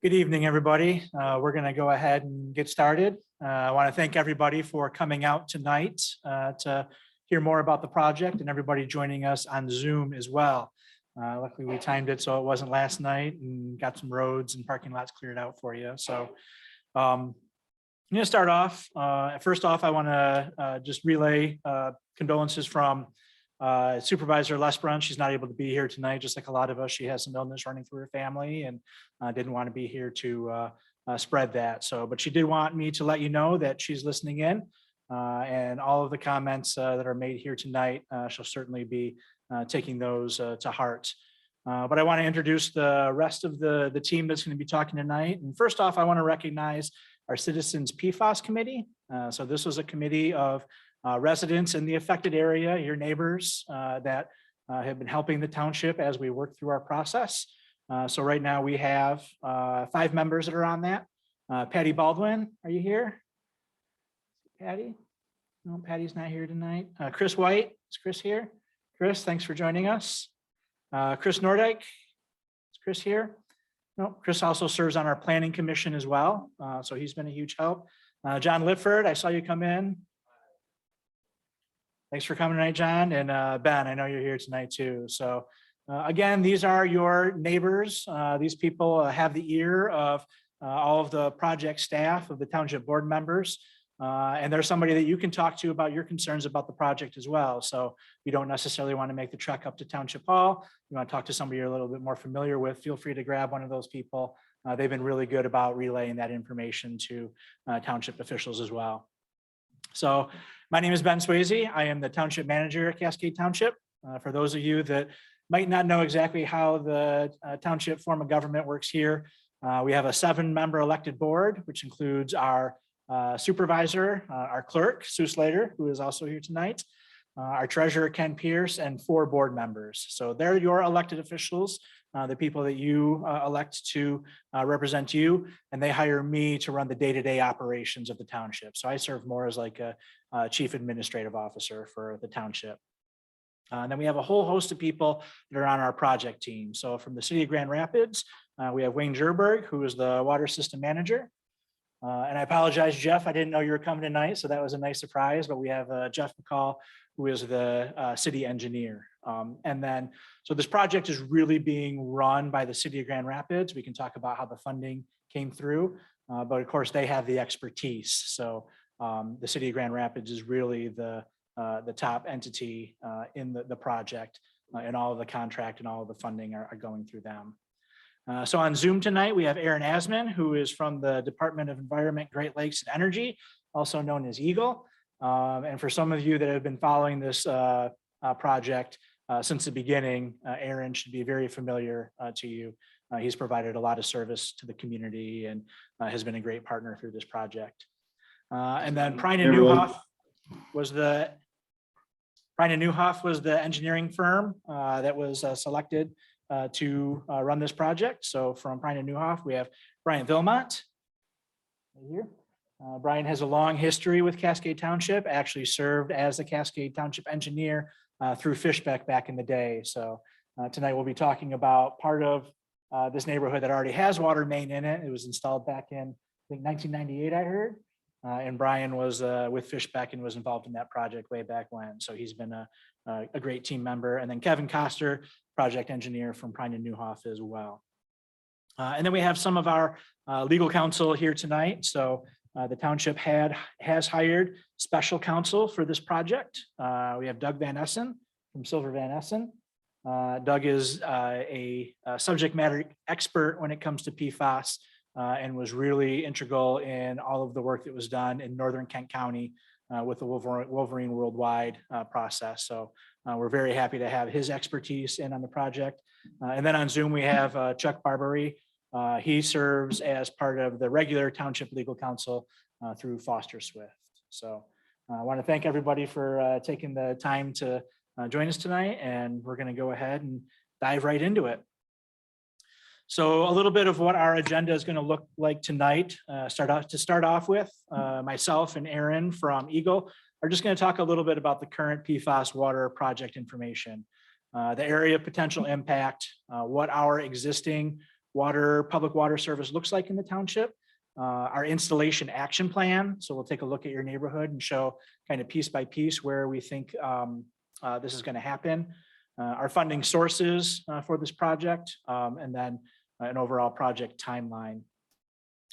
Good evening, everybody. We're going to go ahead and get started. I want to thank everybody for coming out tonight to hear more about the project and everybody joining us on Zoom as well. Luckily, we timed it so it wasn't last night and got some roads and parking lots cleared out for you. So I'm going to start off. First off, I want to just relay condolences from Supervisor Lesbrun. She's not able to be here tonight, just like a lot of us. She has some illness running through her family and didn't want to be here to spread that. But she did want me to let you know that she's listening in, and all of the comments that are made here tonight, she'll certainly be taking those to heart. But I want to introduce the rest of the team that's going to be talking tonight. And first off, I want to recognize our Citizens Pfas Committee. So this was a committee of residents in the affected area, your neighbors that have been helping the township as we work through our process. So right now we have 5 members that are on that. Patty Baldwin, are you here? Patty? No, Patty's not here tonight. Chris White, is Chris here? Chris, thanks for joining us. Chris Nordyke, is Chris here? No, Chris also serves on our planning commission as well. So he's been a huge help. John Lifford, I saw you come in. Thanks for coming tonight, John. And Ben, I know you're here tonight too. So again, these are your neighbors. These people have the ear of all of the project staff, of the township board members. And they're somebody that you can talk to about your concerns about the project as well. So you don't necessarily want to make the trek up to Township Hall. You want to talk to somebody you're a little bit more familiar with, feel free to grab one of those people. They've been really good about relaying that information to township officials as well. So my name is Ben Swayze. I am the township manager at Cascade Township. For those of you that might not know exactly how the township form of government works here, we have a 7-member elected board, which includes our supervisor, our clerk, Sue Slater, who is also here tonight, our treasurer, Ken Pierce, and 4 board members. So they're your elected officials, the people that you elect to represent you, and they hire me to run the day-to-day operations of the township. So I serve more as like a chief administrative officer for the township. And then we have a whole host of people that are on our project team. So from the city of Grand Rapids, we have Wayne Jerberg, who is the water system manager. And I apologize, Jeff, I didn't know you were coming tonight, so that was a nice surprise, but we have Jeff McCall, who is the city engineer. And then, so this project is really being run by the city of Grand Rapids. We can talk about how the funding came through, but of course they have the expertise. So the city of Grand Rapids is really the top entity in the project, and all of the contract and all of the funding are going through them. So on Zoom tonight, we have Aaron Asman, who is from the Department of Environment, Great Lakes and Energy, also known as Eagle. And for some of you that have been following this project since the beginning, Aaron should be very familiar to you. He's provided a lot of service to the community and has been a great partner through this project. And then Prine and Newhoff was the engineering firm that was selected to run this project. So from Prine and Newhoff, we have Brian Vilmont right here. Brian has a long history with Cascade Township, actually served as the Cascade Township engineer through Fishbeck back in the day. So tonight we'll be talking about part of this neighborhood that already has water main in it. It was installed back in, I think, 1998, I heard. And Brian was with Fishbeck and was involved in that project way back when. So he's been a great team member. And then Kevin Koster, project engineer from Prine and Newhoff as well. And then we have some of our legal counsel here tonight. So the township has hired special counsel for this project. We have Doug Van Essen from Silver Van Essen. Doug is a subject matter expert when it comes to PFAS and was really integral in all of the work that was done in Northern Kent County with the Wolverine Worldwide process. So we're very happy to have his expertise in on the project. And then on Zoom, we have Chuck Barbary. He serves as part of the regular township legal counsel through Foster Swift. So I want to thank everybody for taking the time to join us tonight, and we're going to go ahead and dive right into it. So a little bit of what our agenda is going to look like tonight. To start off with, myself and Aaron from Eagle are just going to talk a little bit about the current PFAS water project information, the area of potential impact, what our existing public water service looks like in the township, our installation action plan. So we'll take a look at your neighborhood and show kind of piece by piece where we think this is going to happen, our funding sources for this project, and then an overall project timeline.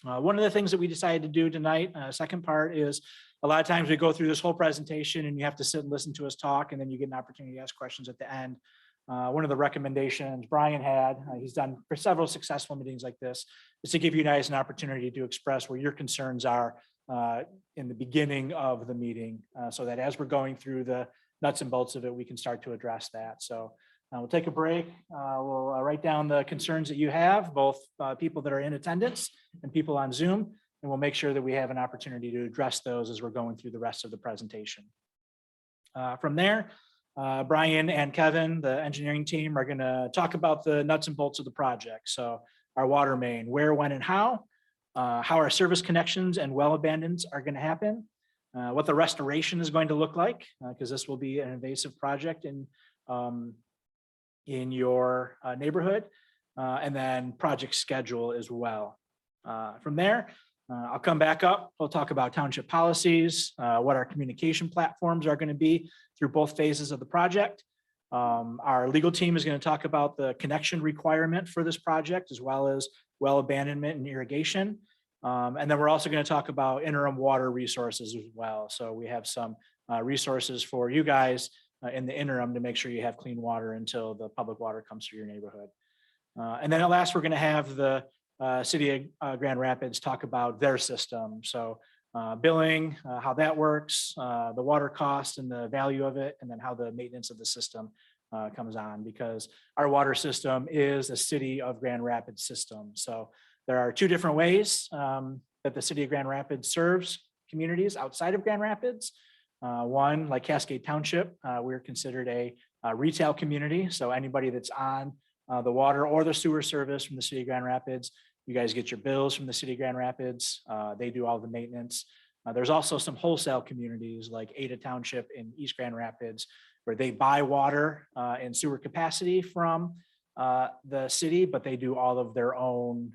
One of the things that we decided to do tonight, second part, is a lot of times we go through this whole presentation and you have to sit and listen to us talk, and then you get an opportunity to ask questions at the end. One of the recommendations Brian had, he's done for several successful meetings like this, is to give you guys an opportunity to express where your concerns are in the beginning of the meeting, so that as we're going through the nuts and bolts of it, we can start to address that. So we'll take a break. We'll write down the concerns that you have, both people that are in attendance and people on Zoom, and we'll make sure that we have an opportunity to address those as we're going through the rest of the presentation. From there, Brian and Kevin, the engineering team, are going to talk about the nuts and bolts of the project. So our water main, where, when, and how our service connections and well abandons are going to happen, what the restoration is going to look like, because this will be an invasive project in your neighborhood, and then project schedule as well. From there, I'll come back up. We'll talk about township policies, what our communication platforms are going to be through both phases of the project. Our legal team is going to talk about the connection requirement for this project, as well as well abandonment and irrigation. And then we're also going to talk about interim water resources as well. So we have some resources for you guys in the interim to make sure you have clean water until the public water comes through your neighborhood. And then at last, we're going to have the City of Grand Rapids talk about their system. So billing, how that works, the water cost and the value of it, and then how the maintenance of the system comes on, because our water system is a City of Grand Rapids system. So there are two different ways that the City of Grand Rapids serves communities outside of Grand Rapids. One, like Cascade Township, we're considered a retail community. So anybody that's on the water or the sewer service from the City of Grand Rapids, you guys get your bills from the City of Grand Rapids. They do all the maintenance. There's also some wholesale communities like Ada Township in East Grand Rapids, where they buy water and sewer capacity from the city, but they do all of their own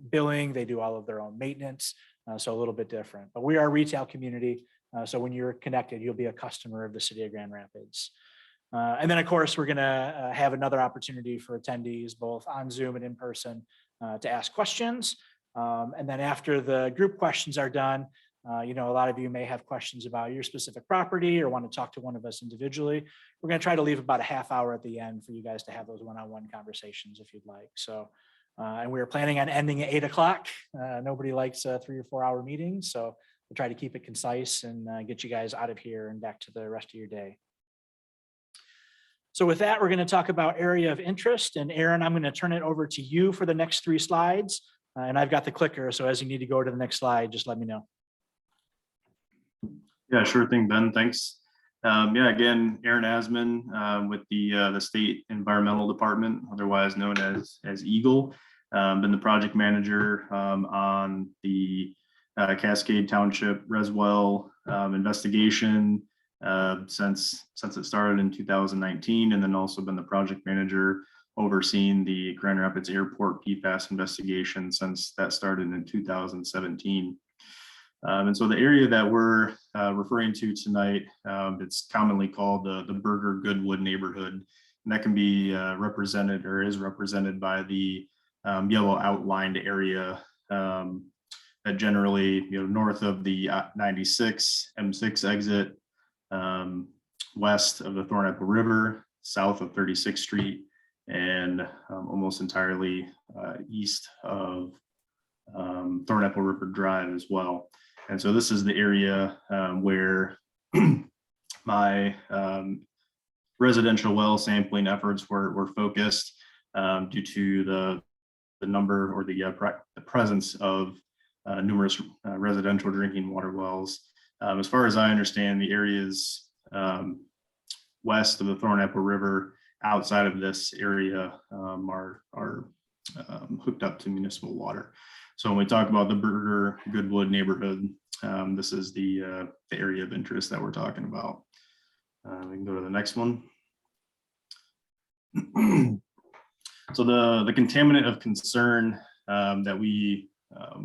billing. They do all of their own maintenance. So a little bit different, but we are a retail community. So when you're connected, you'll be a customer of the City of Grand Rapids. And then, of course, we're going to have another opportunity for attendees, both on Zoom and in person, to ask questions. And then after the group questions are done, a lot of you may have questions about your specific property or want to talk to one of us individually. We're going to try to leave about a half hour at the end for you guys to have those one-on-one conversations if you'd like. So, and we were planning on ending at 8 o'clock. Nobody likes 3 or 4 hour meetings. So we'll try to keep it concise and get you guys out of here and back to the rest of your day. So with that, we're going to talk about area of interest. And Aaron, I'm going to turn it over to you for the next 3 slides. And I've got the clicker. So as you need to go to the next slide, just let me know. Yeah, sure thing, Ben. Thanks. Again, Aaron Asman with the State Environmental Department, otherwise known as EGLE. Been the project manager on the Cascade Township Reswell investigation since it started in 2019, and then also been the project manager overseeing the Grand Rapids Airport Pfas investigation since that started in 2017. And so the area that we're referring to tonight, it's commonly called the Burger Goodwood neighborhood, and that can be represented or is represented by the yellow outlined area that generally, north of the 96 M6 exit, west of the Thornapple River, south of 36th Street, and almost entirely east of Thornapple River Drive as well. And so this is the area where my residential well sampling efforts were focused due to the number or the presence of numerous residential drinking water wells. As far as I understand, the areas west of the Thornapple River outside of this area are hooked up to municipal water. So when we talk about the Burger Goodwood neighborhood, this is the area of interest that we're talking about. We can go to the next one. So the contaminant of concern that we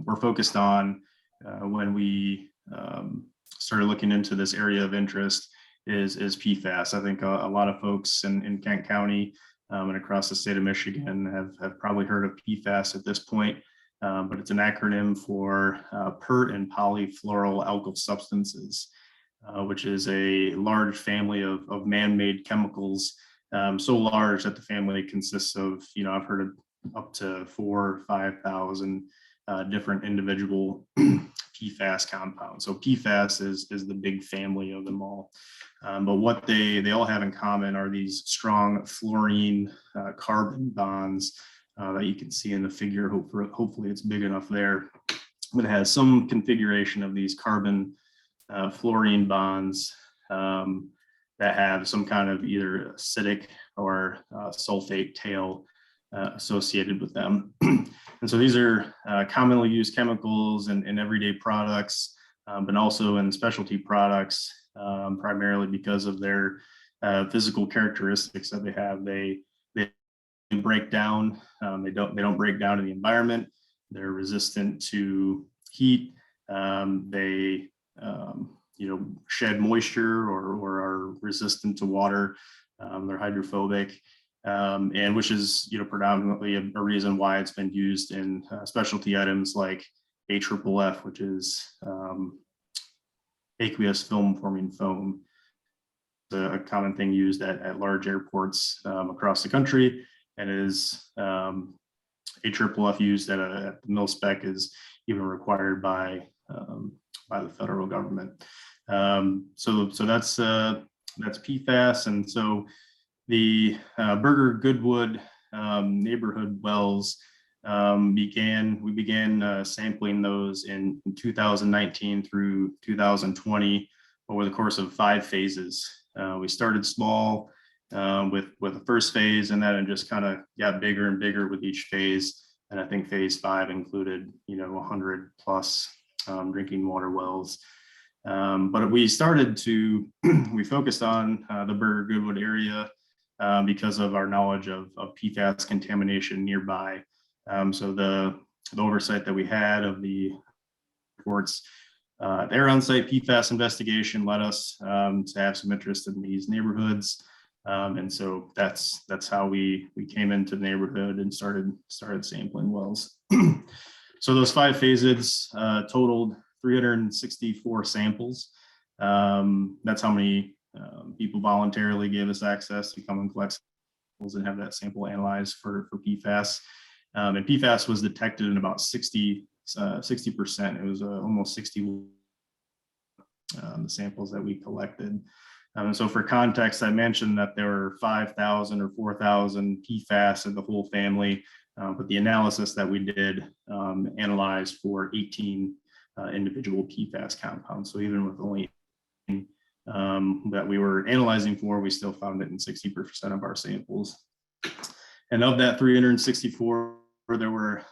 were focused on when we started looking into this area of interest is PFAS. I think a lot of folks in Kent County and across the state of Michigan have probably heard of PFAS at this point, but it's an acronym for pert and polyfluoroalkyl substances, which is a large family of man-made chemicals, so large that the family consists of, I've heard of up to 4,000 or 5,000 different individual PFAS compounds. So PFAS is the big family of them all. But what they all have in common are these strong fluorine carbon bonds that you can see in the figure. Hopefully it's big enough there. But it has some configuration of these carbon fluorine bonds that have some kind of either acidic or sulfate tail associated with them. And so these are commonly used chemicals in everyday products, but also in specialty products, primarily because of their physical characteristics that they have. They break down. They don't break down in the environment. They're resistant to heat. They shed moisture or are resistant to water. They're hydrophobic. And which is, predominantly a reason why it's been used in specialty items like AFFF, which is aqueous film forming foam. A common thing used at large airports across the country, and is AFFF used at the mil spec is even required by the federal government. So that's PFAS, and so the Burger Goodwood neighborhood wells we began sampling those in 2019 through 2020 over the course of 5 phases. We started small with the first phase, and then it just kind of got bigger and bigger with each phase. And I think phase 5 included 100 plus drinking water wells. But we focused on the Burger Goodwood area because of our knowledge of PFAS contamination nearby. So the oversight that we had of the reports, their on-site PFAS investigation led us to have some interest in these neighborhoods. And so that's how we came into the neighborhood and started sampling wells. So those 5 phases totaled 364 samples. That's how many people voluntarily gave us access to come and collect samples and have that sample analyzed for PFAS. And PFAS was detected in about 60%. It was almost 60 the samples that we collected. And so for context, I mentioned that there were 5,000 or 4,000 PFAS in the whole family, but the analysis that we did analyzed for 18 individual PFAS compounds. So even with only that we were analyzing for, we still found it in 60% of our samples. And of that 364, there were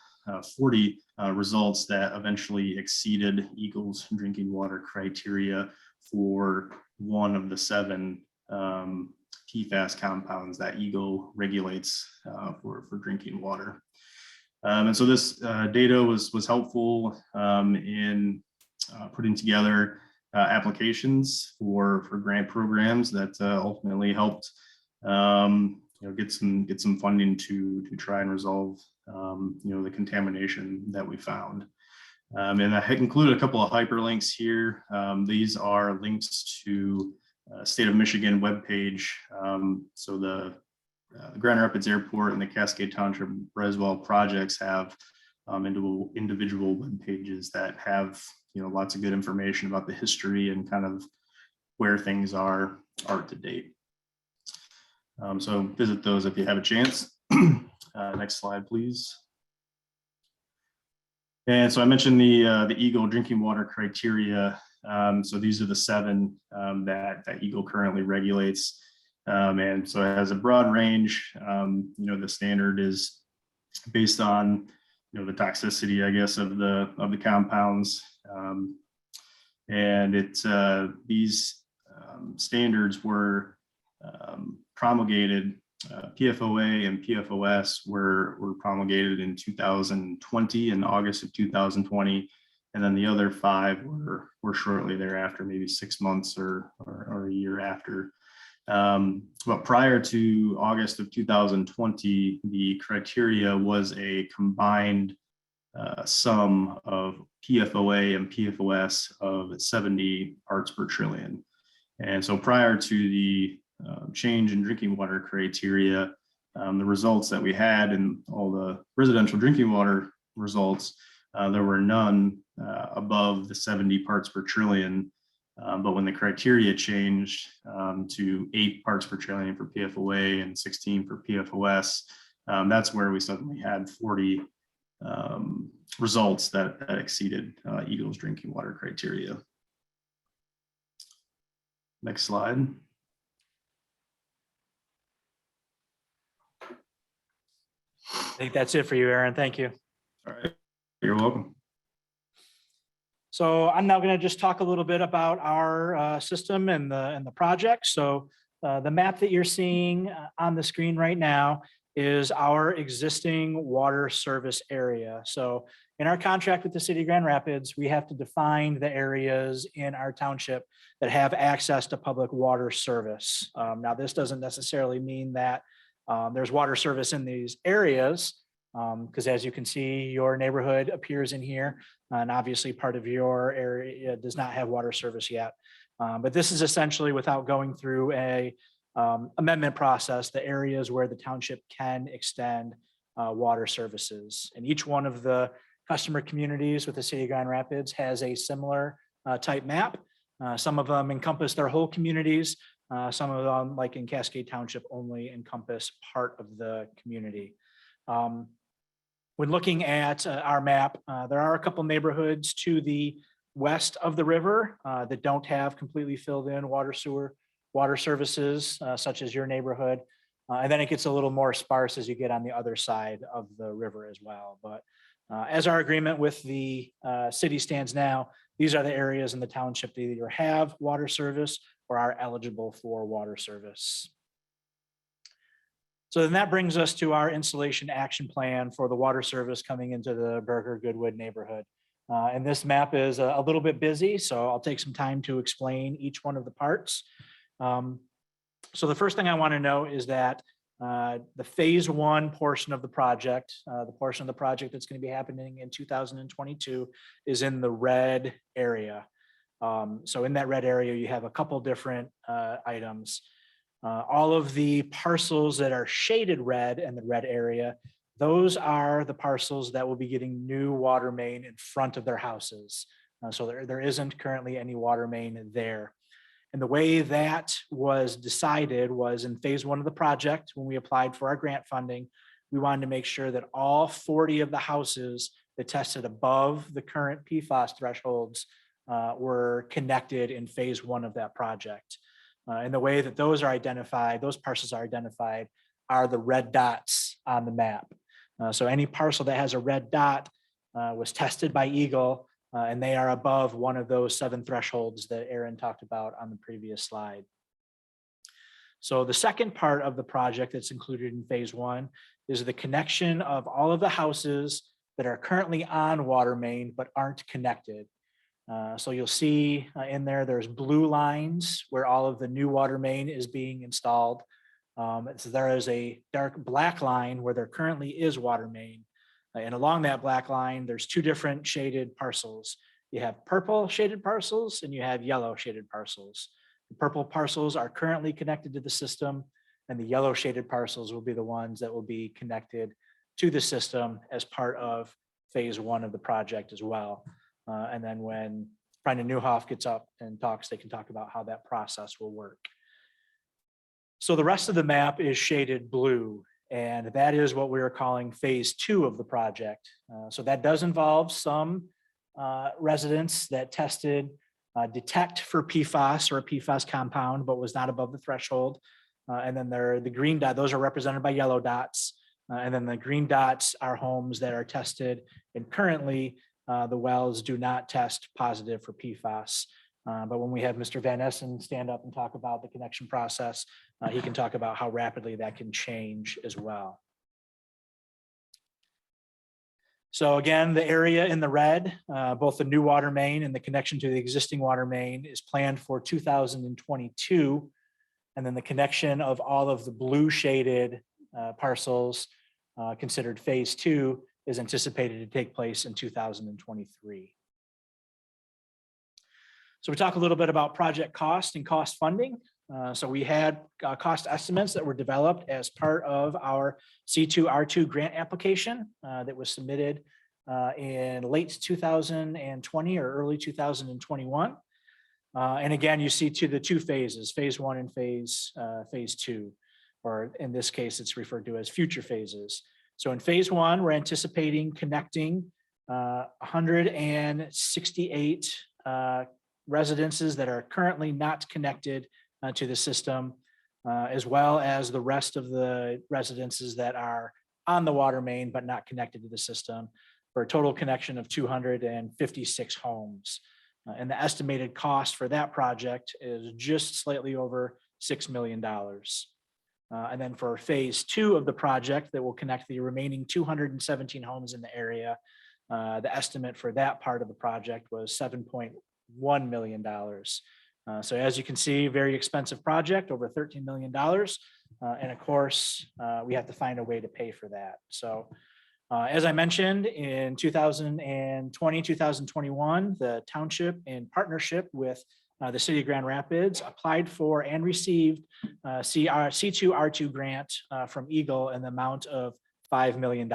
40 results that eventually exceeded Eagle's drinking water criteria for one of the 7 PFAS compounds that Eagle regulates for drinking water. And so this data was helpful in putting together applications for grant programs that ultimately helped get some funding to try and resolve the contamination that we found. And I included a couple of hyperlinks here. These are links to State of Michigan webpage. So the Grand Rapids Airport and the Cascade Township Reswell projects have individual web pages that have lots of good information about the history and kind of where things are to date. So visit those if you have a chance. Next slide, please. And so I mentioned the Eagle drinking water criteria. So these are the 7 that Eagle currently regulates. And so it has a broad range. The standard is based on the toxicity, I guess, of the compounds. And these standards were promulgated PFOA and PFOS were promulgated in 2020, in August of 2020. And then the other 5 were shortly thereafter, maybe 6 months or a year after. But prior to August of 2020, the criteria was a combined sum of PFOA and PFOS of 70 parts per trillion. And so prior to the change in drinking water criteria, the results that we had in all the residential drinking water results, there were none above the 70 parts per trillion. But when the criteria changed to 8 parts per trillion for PFOA and 16 for PFOS, that's where we suddenly had 40 results that exceeded Eagle's drinking water criteria. Next slide. I think that's it for you, Aaron. Thank you. All right, you're welcome. So I'm now going to just talk a little bit about our system and the project. So the map that you're seeing on the screen right now is our existing water service area. So in our contract with the city of Grand Rapids, we have to define the areas in our township that have access to public water service. Now, this doesn't necessarily mean that there's water service in these areas, because as you can see, your neighborhood appears in here, and obviously part of your area does not have water service yet. But this is essentially, without going through a amendment process, the areas where the township can extend water services. And each one of the customer communities with the city of Grand Rapids has a similar type map. Some of them encompass their whole communities. Some of them, like in Cascade Township, only encompass part of the community. When looking at our map, there are a couple neighborhoods to the west of the river that don't have completely filled in water services, such as your neighborhood. And then it gets a little more sparse as you get on the other side of the river as well. But as our agreement with the city stands now, these are the areas in the township that either have water service or are eligible for water service. So then that brings us to our installation action plan for the water service coming into the Berger Goodwood neighborhood. And this map is a little bit busy, so I'll take some time to explain each one of the parts. So the first thing I want to know is that the phase 1 portion of the project, the portion of the project that's going to be happening in 2022, is in the red area. So in that red area, you have a couple different items. All of the parcels that are shaded red in the red area, those are the parcels that will be getting new water main in front of their houses. So there isn't currently any water main there. And the way that was decided was in phase 1 of the project, when we applied for our grant funding, we wanted to make sure that all 40 of the houses that tested above the current Pfas thresholds were connected in phase 1 of that project. And the way that those are identified, those parcels are identified, are the red dots on the map. So any parcel that has a red dot was tested by Eagle, and they are above one of those 7 thresholds that Aaron talked about on the previous slide. So the second part of the project that's included in phase 1 is the connection of all of the houses that are currently on water main but aren't connected. So you'll see in there's blue lines where all of the new water main is being installed. So there is a dark black line where there currently is water main. And along that black line, there's 2 different shaded parcels. You have purple shaded parcels and you have yellow shaded parcels. The purple parcels are currently connected to the system, and the yellow shaded parcels will be the ones that will be connected to the system as part of phase 1 of the project as well. And then when Brendan Newhoff gets up and talks, they can talk about how that process will work. So the rest of the map is shaded blue, and that is what we are calling phase 2 of the project. So that does involve some residents that tested detect for PFAS or a PFAS compound, but was not above the threshold. And then the green dot, those are represented by yellow dots. And then the green dots are homes that are tested, and currently the wells do not test positive for PFAS. But when we have Mr. Van Essen stand up and talk about the connection process, he can talk about how rapidly that can change as well. So again, the area in the red, both the new water main and the connection to the existing water main is planned for 2022. And then the connection of all of the blue shaded parcels considered phase 2 is anticipated to take place in 2023. So we talk a little bit about project cost and cost funding. So we had cost estimates that were developed as part of our C2R2 grant application that was submitted in late 2020 or early 2021. And again, you see the two phases, phase 1 and phase 2, or in this case, it's referred to as future phases. So in phase 1, we're anticipating connecting 168 residences that are currently not connected to the system, as well as the rest of the residences that are on the water main but not connected to the system, for a total connection of 256 homes. And the estimated cost for that project is just slightly over $6 million. And then for phase 2 of the project that will connect the remaining 217 homes in the area, the estimate for that part of the project was $7.1 million. So as you can see, very expensive project, over $13 million. And of course, we have to find a way to pay for that. So as I mentioned, in 2020, 2021, the township, in partnership with the city of Grand Rapids, applied for and received C2R2 grant from Eagle in the amount of $5 million.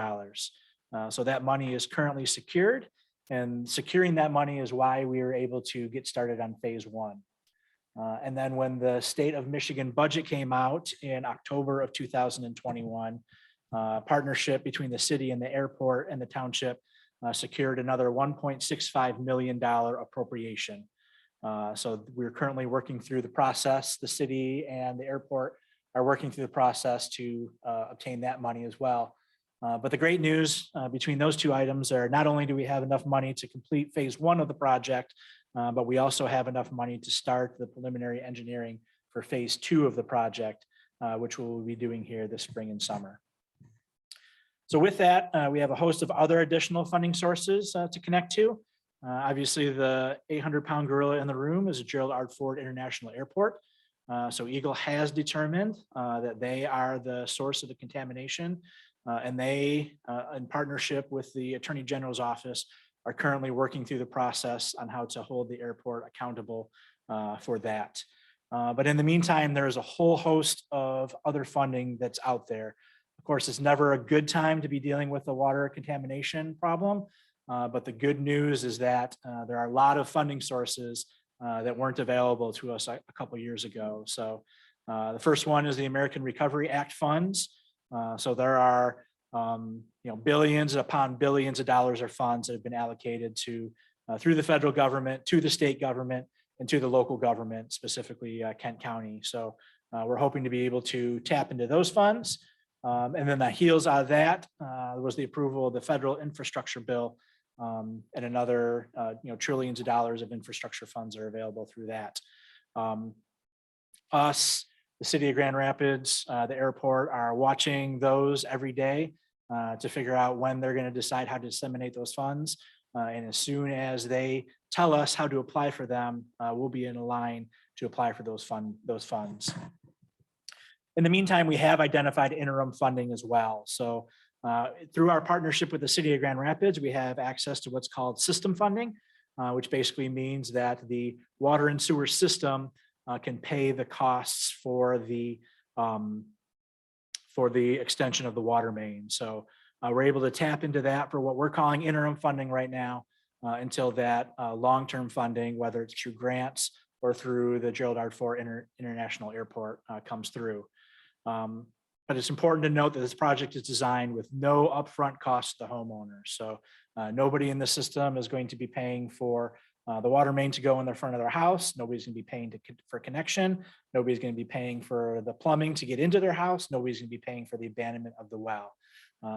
So that money is currently secured, and securing that money is why we were able to get started on phase 1. And then when the state of Michigan budget came out in October of 2021, partnership between the city and the airport and the township secured another $1.65 million appropriation. So we're currently working through the process. The city and the airport are working through the process to obtain that money as well. But the great news between those two items are not only do we have enough money to complete phase 1 of the project, but we also have enough money to start the preliminary engineering for phase 2 of the project, which we'll be doing here this spring and summer. So with that, we have a host of other additional funding sources to connect to. Obviously, the 800-pound gorilla in the room is Gerald R. Ford International Airport. So Eagle has determined that they are the source of the contamination, and they, in partnership with the Attorney General's office, are currently working through the process on how to hold the airport accountable for that. But in the meantime, there is a whole host of other funding that's out there. Of course, it's never a good time to be dealing with the water contamination problem, but the good news is that there are a lot of funding sources that weren't available to us a couple of years ago. So the first one is the American Recovery Act funds. So there are billions upon billions of dollars of funds that have been allocated to through the federal government, to the state government, and to the local government, specifically Kent County. So we're hoping to be able to tap into those funds. And then the heels out of that was the approval of the federal infrastructure bill, and another trillions of dollars of infrastructure funds are available through that. Us, the city of Grand Rapids, the airport are watching those every day to figure out when they're going to decide how to disseminate those funds. And as soon as they tell us how to apply for them, we'll be in a line to apply for those funds. In the meantime, we have identified interim funding as well. So through our partnership with the city of Grand Rapids, we have access to what's called system funding, which basically means that the water and sewer system can pay the costs for the extension of the water main. So we're able to tap into that for what we're calling interim funding right now until that long-term funding, whether it's through grants or through the Gerald R. Ford International Airport comes through. But it's important to note that this project is designed with no upfront cost to the homeowner. So nobody in the system is going to be paying for the water main to go in the front of their house. Nobody's going to be paying for connection. Nobody's going to be paying for the plumbing to get into their house. Nobody's going to be paying for the abandonment of the well.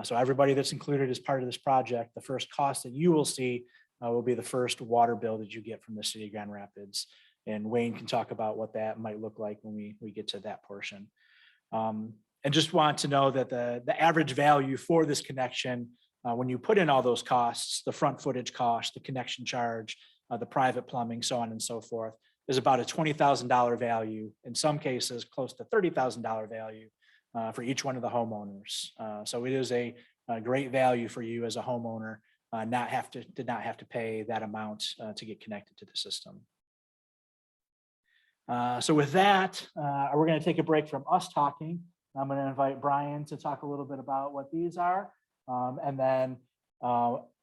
So everybody that's included as part of this project, the first cost that you will see will be the first water bill that you get from the city of Grand Rapids. And Wayne can talk about what that might look like when we get to that portion. And just want to know that the average value for this connection, when you put in all those costs, the front footage cost, the connection charge, the private plumbing, so on and so forth, is about a $20,000 value, in some cases close to $30,000 value for each one of the homeowners. So it is a great value for you as a homeowner, did not have to pay that amount to get connected to the system. So with that, we're going to take a break from us talking. I'm going to invite Brian to talk a little bit about what these are. And then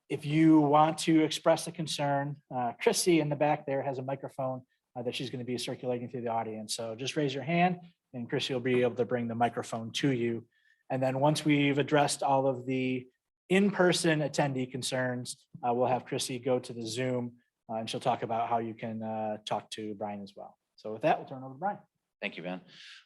if you want to express a concern, Chrissy in the back there has a microphone that she's going to be circulating through the audience. So just raise your hand and Chrissy will be able to bring the microphone to you. And then once we've addressed all of the in-person attendee concerns, we'll have Chrissy go to the Zoom and she'll talk about how you can talk to Brian as well. So with that, we'll turn it over to Brian. Thank you, Ben.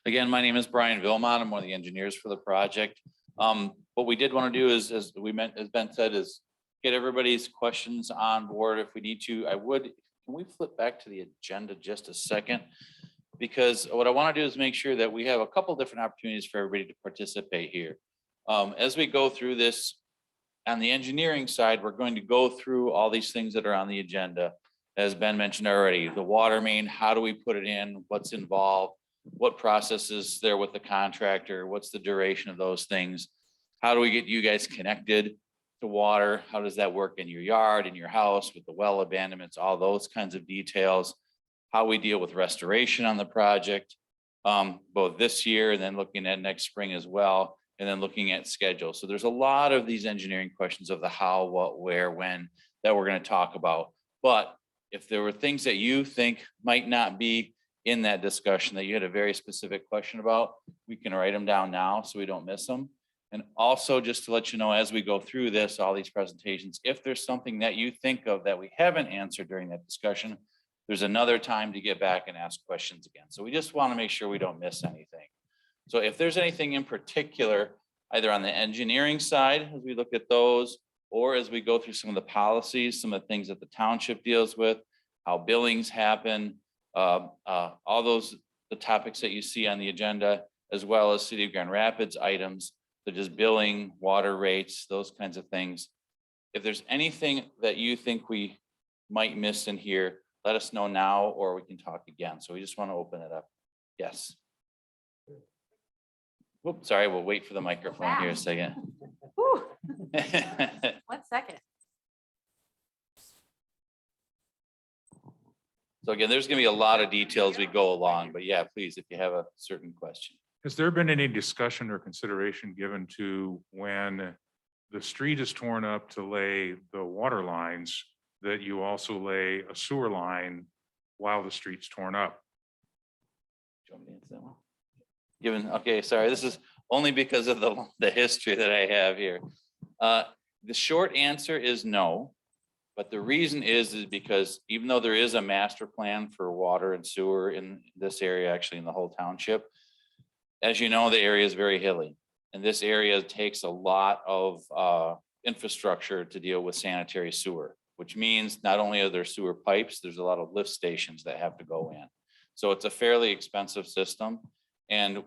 Again, my name is Brian Vilmont. I'm one of the engineers for the project. What we did want to do is, as Ben said, is get everybody's questions on board if we need to. Can we flip back to the agenda just a second? Because what I want to do is make sure that we have a couple different opportunities for everybody to participate here. As we go through this, on the engineering side, we're going to go through all these things that are on the agenda. As Ben mentioned already, the water main, how do we put it in? What's involved? What process is there with the contractor? What's the duration of those things? How do we get you guys connected to water? How does that work in your yard, in your house, with the well abandonments, all those kinds of details? How we deal with restoration on the project, both this year and then looking at next spring as well, and then looking at schedule. So there's a lot of these engineering questions of the how, what, where, when that we're going to talk about. But if there were things that you think might not be in that discussion that you had a very specific question about, we can write them down now so we don't miss them. And also just to let you know, as we go through this, all these presentations, if there's something that you think of that we haven't answered during that discussion, there's another time to get back and ask questions again. So we just want to make sure we don't miss anything. So if there's anything in particular, either on the engineering side, as we look at those, or as we go through some of the policies, some of the things that the township deals with, how billings happen, all those, the topics that you see on the agenda, as well as City of Grand Rapids items, such as billing, water rates, those kinds of things. If there's anything that you think we might miss in here, let us know now, or we can talk again. So we just want to open it up. Yes. Whoops, sorry, we'll wait for the microphone here a second. 1 second. So again, there's going to be a lot of details as we go along, but yeah, please, if you have a certain question. Has there been any discussion or consideration given to when the street is torn up to lay the water lines, that you also lay a sewer line while the street's torn up? Do you want me to answer that one? Okay, sorry, this is only because of the history that I have here. The short answer is no. But the reason is because even though there is a master plan for water and sewer in this area, actually in the whole township, as you know, the area is very hilly. And this area takes a lot of infrastructure to deal with sanitary sewer, which means not only are there sewer pipes, there's a lot of lift stations that have to go in. So it's a fairly expensive system. And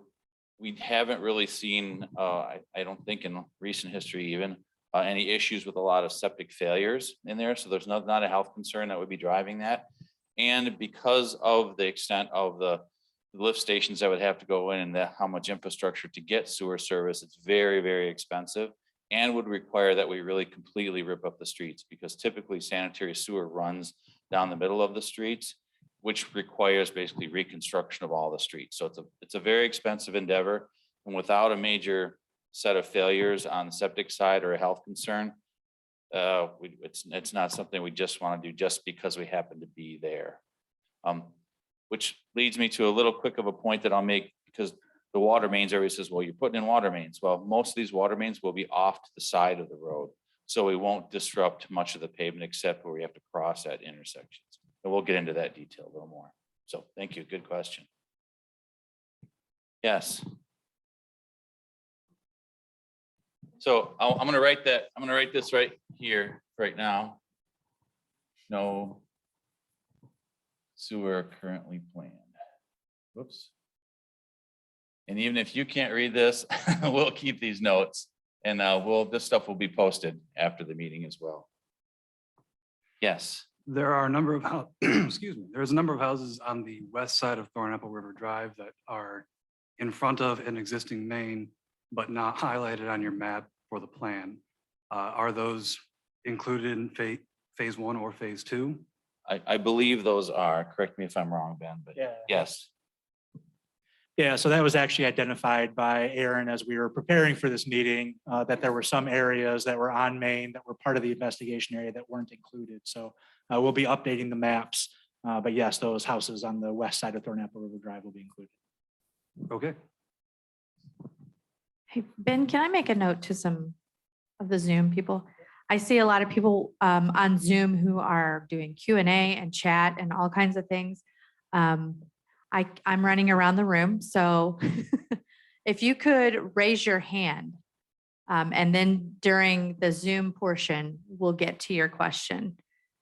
we haven't really seen, I don't think in recent history even, any issues with a lot of septic failures in there. So there's not a health concern that would be driving that. And because of the extent of the lift stations that would have to go in and how much infrastructure to get sewer service, it's very, very expensive and would require that we really completely rip up the streets, because typically sanitary sewer runs down the middle of the streets, which requires basically reconstruction of all the streets. So it's a very expensive endeavor. And without a major set of failures on the septic side or a health concern, it's not something we just want to do just because we happen to be there. Which leads me to a little quick of a point that I'll make, because the water mains, everybody says, well, you're putting in water mains. Well, most of these water mains will be off to the side of the road, so we won't disrupt much of the pavement except where we have to cross at intersections. And we'll get into that detail a little more. So thank you, good question. Yes. So I'm going to write that. I'm going to write this right here, right now. No sewer currently planned. Whoops. And even if you can't read this, we'll keep these notes and this stuff will be posted after the meeting as well. Yes, There are a number of, excuse me, there's a number of houses on the west side of Thornapple River Drive that are in front of an existing main, but not highlighted on your map for the plan. Are those included in phase one or phase two? I believe those are, correct me if I'm wrong, Ben, but Yeah. yes. Yeah, so that was actually identified by Aaron as we were preparing for this meeting, that there were some areas that were on Main that were part of the investigation area that weren't included. So we'll be updating the maps. But yes, those houses on the west side of Thornapple River Drive will be included. Okay. Hey, Ben, can I make a note to some of the Zoom people? I see a lot of people on Zoom who are doing Q&A and chat and all kinds of things. I'm running around the room, so if you could raise your hand, and then during the Zoom portion, we'll get to your question,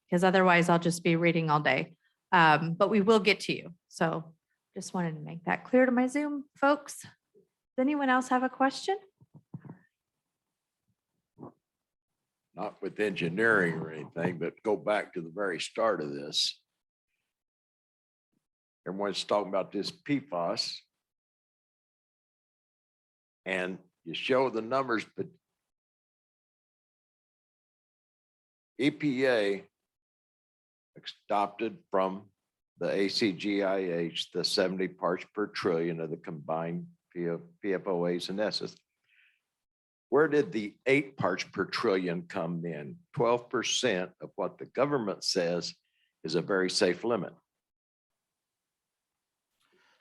because otherwise I'll just be reading all day. But we will get to you. So just wanted to make that clear to my Zoom folks. Does anyone else have a question? Not with engineering or anything, but go back to the very start of this. Everyone's talking about this Pfas. And you show the numbers, but EPA adopted from the ACGIH the 70 parts per trillion of the combined PFOAs and S's. Where did the 8 parts per trillion come in? 12% of what the government says is a very safe limit.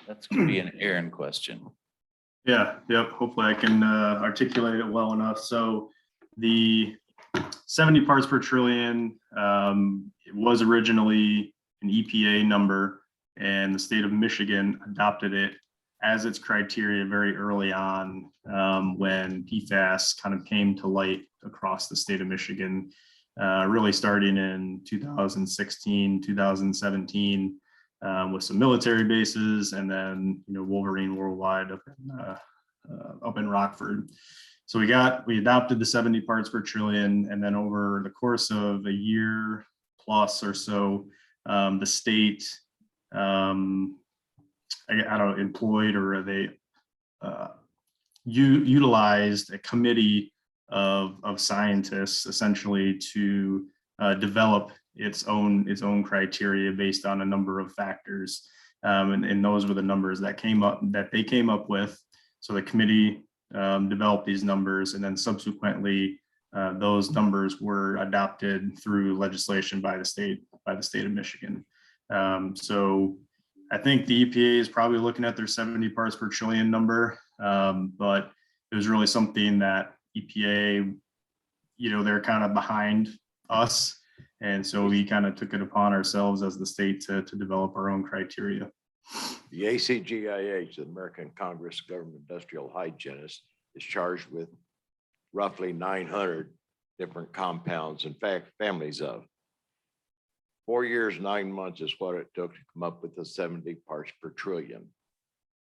That's gonna be an Aaron question. Yeah, yep. Hopefully I can articulate it well enough. So the 70 parts per trillion, it was originally an EPA number, and the state of Michigan adopted it as its criteria very early on, when PFAS kind of came to light across the state of Michigan, really starting in 2016, 2017. With some military bases, and then Wolverine Worldwide up in Rockford. So we adopted the 70 parts per trillion, and then over the course of a year plus or so, the state employed, or they utilized a committee of scientists essentially to develop its own criteria based on a number of factors. And those were the numbers that they came up with. So the committee developed these numbers, and then subsequently those numbers were adopted through legislation by the state of Michigan. So I think the EPA is probably looking at their 70 parts per trillion number, but it was really something that EPA, they're kind of behind us. And so we kind of took it upon ourselves as the state to develop our own criteria. The ACGIH, the American Congress of Government Industrial Hygienists, is charged with roughly 900 different compounds, in fact, families of. 4 years, 9 months is what it took to come up with the 70 parts per trillion,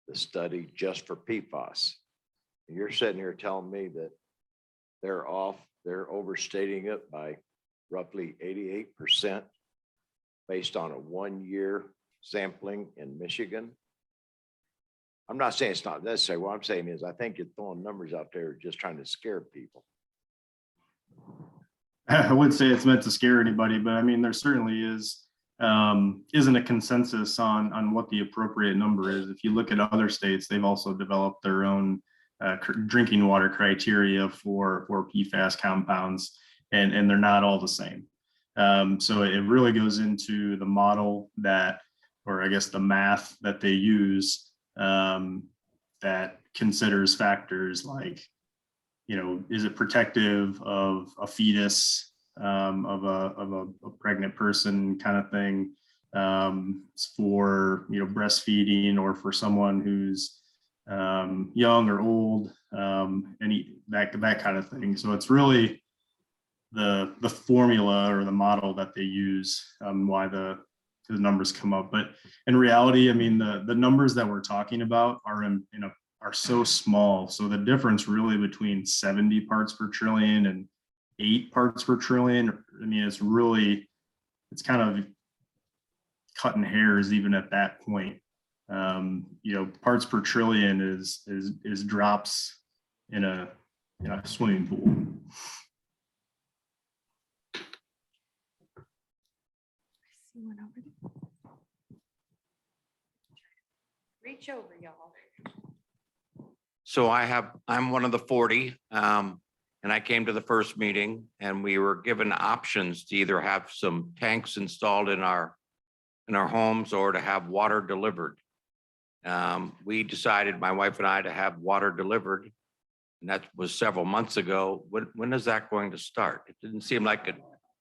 the study just for PFAS. And you're sitting here telling me that they're overstating it by roughly 88% based on a 1-year sampling in Michigan. I'm not saying it's not necessary. What I'm saying is I think you're throwing numbers out there just trying to scare people. I wouldn't say it's meant to scare anybody, but I mean, there certainly isn't a consensus on what the appropriate number is. If you look at other states, they've also developed their own drinking water criteria for PFAS compounds. And they're not all the same. So it really goes into the model or I guess the math that they use, that considers factors like, is it protective of a fetus, of a pregnant person kind of thing, for, breastfeeding, or for someone who's young or old, that kind of thing. So it's really the formula or the model that they use, why the because numbers come up, but in reality, I mean, the numbers that we're talking about are are so small. So the difference really between 70 parts per trillion and 8 parts per trillion, I mean, it's kind of cutting hairs even at that point. Parts per trillion is drops in a swimming pool. Reach over, y'all. So I'm one of the 40, and I came to the first meeting and we were given options to either have some tanks installed in our homes or to have water delivered. We decided, my wife and I, to have water delivered. And that was several months ago. When is that going to start? It didn't seem like it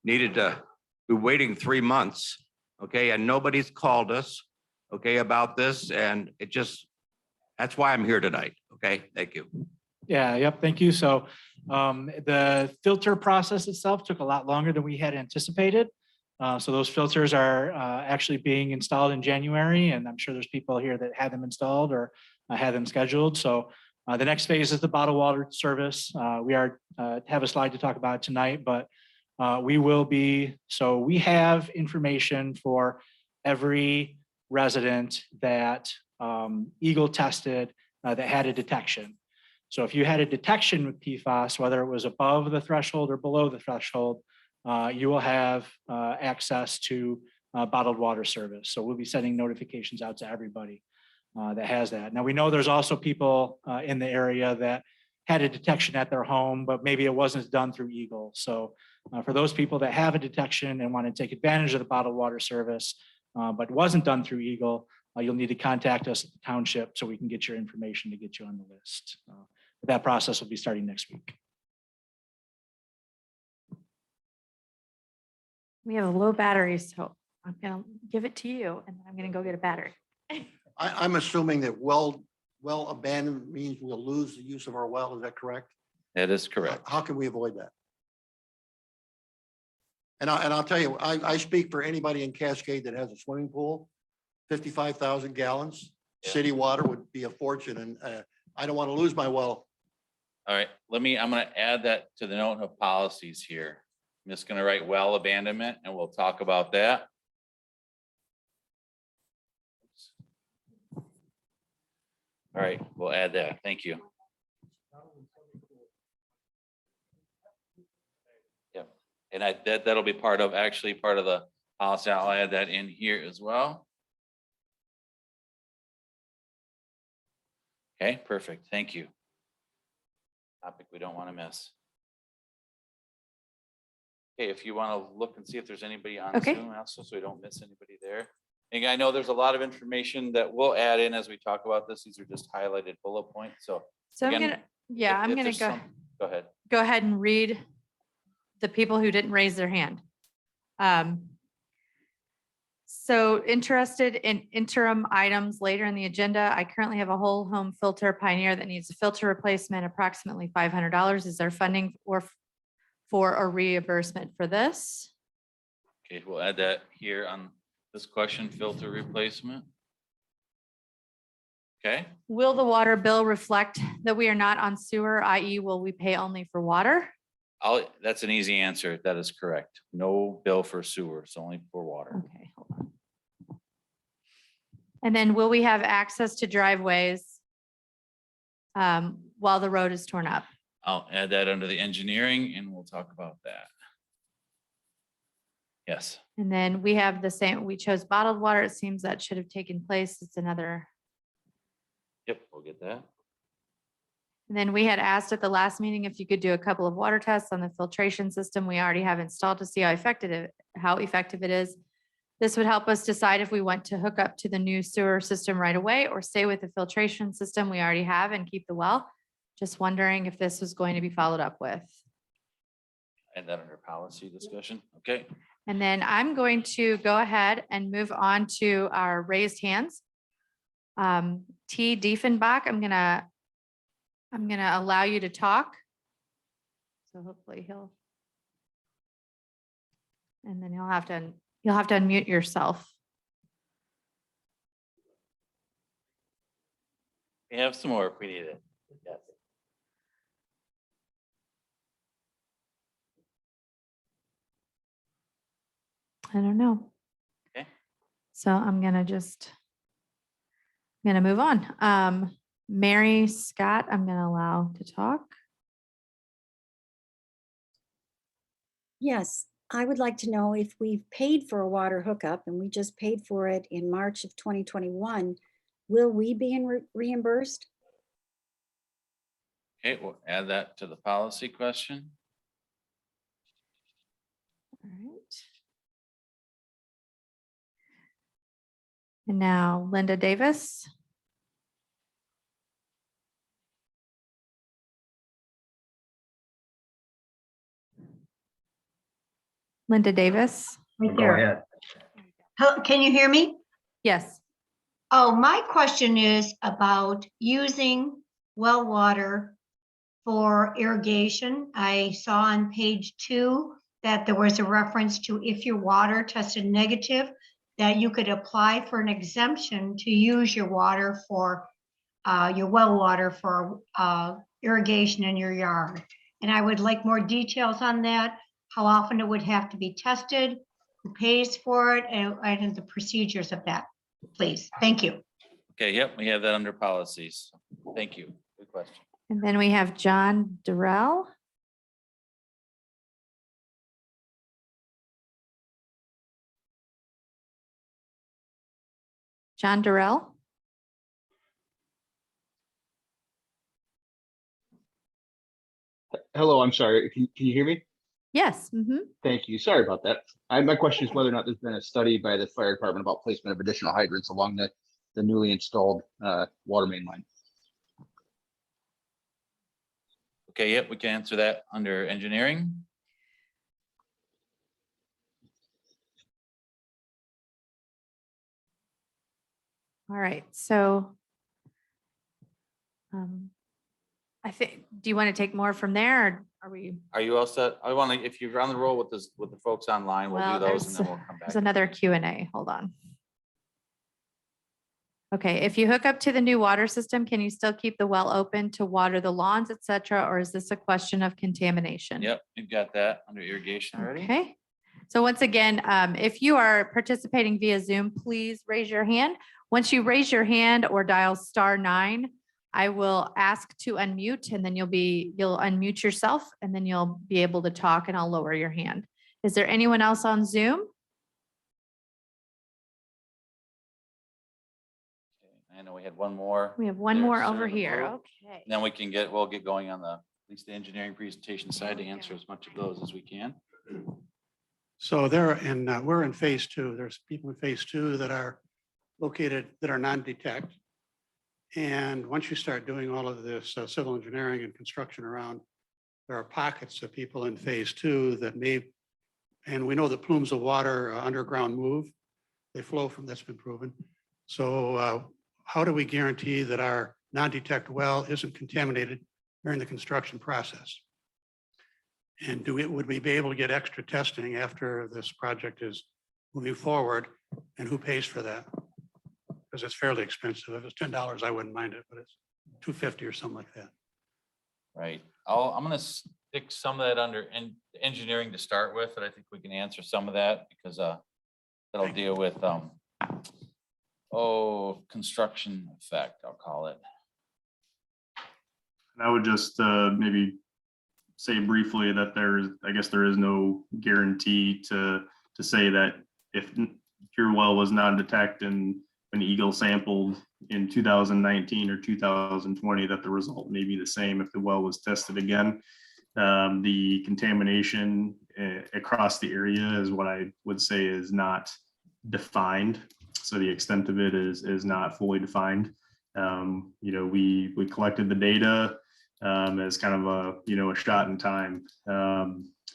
needed to be waiting 3 months. Okay, and nobody's called us, okay, about this. And that's why I'm here tonight. Okay, thank you. Yeah, yep, thank you. So the filter process itself took a lot longer than we had anticipated. So those filters are actually being installed in January, and I'm sure there's people here that had them installed or had them scheduled. So the next phase is the bottled water service. We have a slide to talk about tonight, but we have information for every resident that Eagle tested that had a detection. So if you had a detection with PFAS, whether it was above the threshold or below the threshold, you will have access to bottled water service. So we'll be sending notifications out to everybody that has that. Now, we know there's also people in the area that had a detection at their home, but maybe it wasn't done through Eagle. So for those people that have a detection and want to take advantage of the bottled water service, but wasn't done through Eagle, you'll need to contact us at the township so we can get your information to get you on the list. That process will be starting next week. We have a low battery, so I'm gonna give it to you and then I'm gonna go get a battery. I'm assuming that well abandoned means we'll lose the use of our well. Is that correct? That is correct. How can we avoid that? And I'll tell you, I speak for anybody in Cascade that has a swimming pool, 55,000 gallons. Yeah. City water would be a fortune, and I don't want to lose my well. All right, I'm gonna add that to the note of policies here. I'm just gonna write well abandonment and we'll talk about that. All right, we'll add that. Thank you. Yep, and that'll be part of the policy. I'll add that in here as well. Okay, perfect. Thank you. Topic we don't want to miss. Okay, if you want to look and see if there's anybody on Okay. Zoom also, so we don't miss anybody there. And I know there's a lot of information that we'll add in as we talk about this. These are just highlighted bullet points. So So I'm Again, gonna, yeah, if I'm gonna there's go go ahead. ahead and read the people who didn't raise their hand. So interested in interim items later in the agenda. I currently have a whole home filter Pioneer that needs a filter replacement, approximately $500. Is there funding for a reimbursement for this? Okay, we'll add that here on this question, filter replacement. Okay, Will the water bill reflect that we are not on sewer, i.e. will we pay only for water? that's an easy answer. That is correct. No bill for sewer, it's only for water. Okay, hold on. And then will we have access to driveways while the road is torn up? I'll add that under the engineering and we'll talk about that. Yes, And then we have the same, we chose bottled water. It seems that should have taken place. It's another. yep, we'll get that. And then we had asked at the last meeting if you could do a couple of water tests on the filtration system we already have installed to see how effective it is. This would help us decide if we want to hook up to the new sewer system right away or stay with the filtration system we already have and keep the well. Just wondering if this was going to be followed up with. Add that under policy discussion. Okay, And then I'm going to go ahead and move on to our raised hands. T. Diefenbach, I'm gonna allow you to talk. So hopefully and then you'll have to unmute yourself. We have some more if we need it. Yes. I don't know. Okay. So I'm gonna move on. Mary Scott, I'm gonna allow to talk. Yes, I would like to know if we've paid for a water hookup and we just paid for it in March of 2021, will we be reimbursed? Okay, we'll add that to the policy question. All right. And now Linda Davis. Linda Davis. Right there. Can you hear me? Yes. Oh, my question is about using well water for irrigation. I saw on page 2 that there was a reference to if your water tested negative, that you could apply for an exemption to use your water for your well water for irrigation in your yard. And I would like more details on that, how often it would have to be tested, who pays for it, and the procedures of that, please. Thank you. Okay, yep, we have that under policies. Thank you. Good question. And then we have John Durrell. John Durrell. Hello, I'm sorry. Can you hear me? Yes. Thank you. Sorry about that. My question is whether or not there's been a study by the fire department about placement of additional hydrants along the newly installed water main line. Okay, yep, we can answer that under engineering. All right. So I think, do you want to take more from there or are we? Are you all set? I want to, if you're on the roll with this, with the folks online, we'll Well, do those and then we'll come back. There's another Q&A. Hold on. Okay, if you hook up to the new water system, can you still keep the well open to water the lawns, et cetera? Or is this a question of contamination? Yep, you've got that under irrigation already. Okay. So once again, if you are participating via Zoom, please raise your hand. Once you raise your hand or dial *9, I will ask to unmute and then you'll unmute yourself and then you'll be able to talk and I'll lower your hand. Is there anyone else on Zoom? I know we had one more. We have one there, more center over of the here. group. Okay. Then we'll get going on at least the engineering presentation side to answer as much of those as we can. So we're in phase 2. There's people in phase 2 that are located, that are non-detect. And once you start doing all of this civil engineering and construction around, there are pockets of people in phase 2 that and we know that plumes of water underground move. They flow from, that's been proven. So how do we guarantee that our non-detect well isn't contaminated during the construction process? And would we be able to get extra testing after this project is moving forward? And who pays for that? Because it's fairly expensive. If it's $10, I wouldn't mind it, but it's $250 or something like that. Right. I'm gonna stick some of that under engineering to start with, and I think we can answer some of that because that'll deal with construction effect, I'll call it. And I would just maybe say briefly that I guess there is no guarantee to say that if your well was non-detect and an Eagle sampled in 2019 or 2020, that the result may be the same if the well was tested again. The contamination across the area is what I would say is not defined. So the extent of it is not fully defined. We collected the data as kind of a shot in time.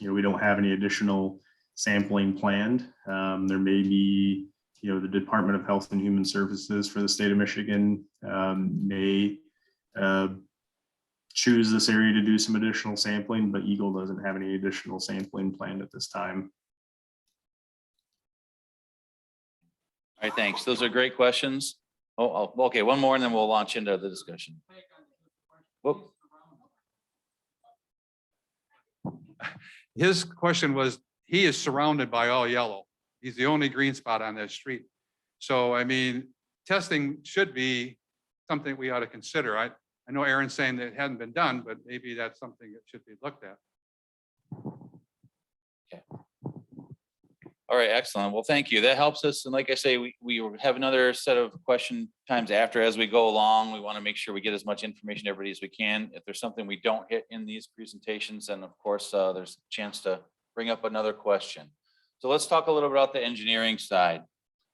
We don't have any additional sampling planned. There may be, the Department of Health and Human Services for the state of Michigan may choose this area to do some additional sampling, but Eagle doesn't have any additional sampling planned at this time. All right, thanks. Those are great questions. Okay, one more and then we'll launch into the discussion. Whoop. His question was, he is surrounded by all yellow. He's the only green spot on that street. So, I mean, testing should be something we ought to consider. I know Aaron's saying that it hadn't been done, but maybe that's something that should be looked at. All right, excellent. Well, thank you. That helps us. And like I say, we have another set of question times after as we go along. We want to make sure we get as much information to everybody as we can. If there's something we don't hit in these presentations, then of course, there's a chance to bring up another question. So let's talk a little bit about the engineering side.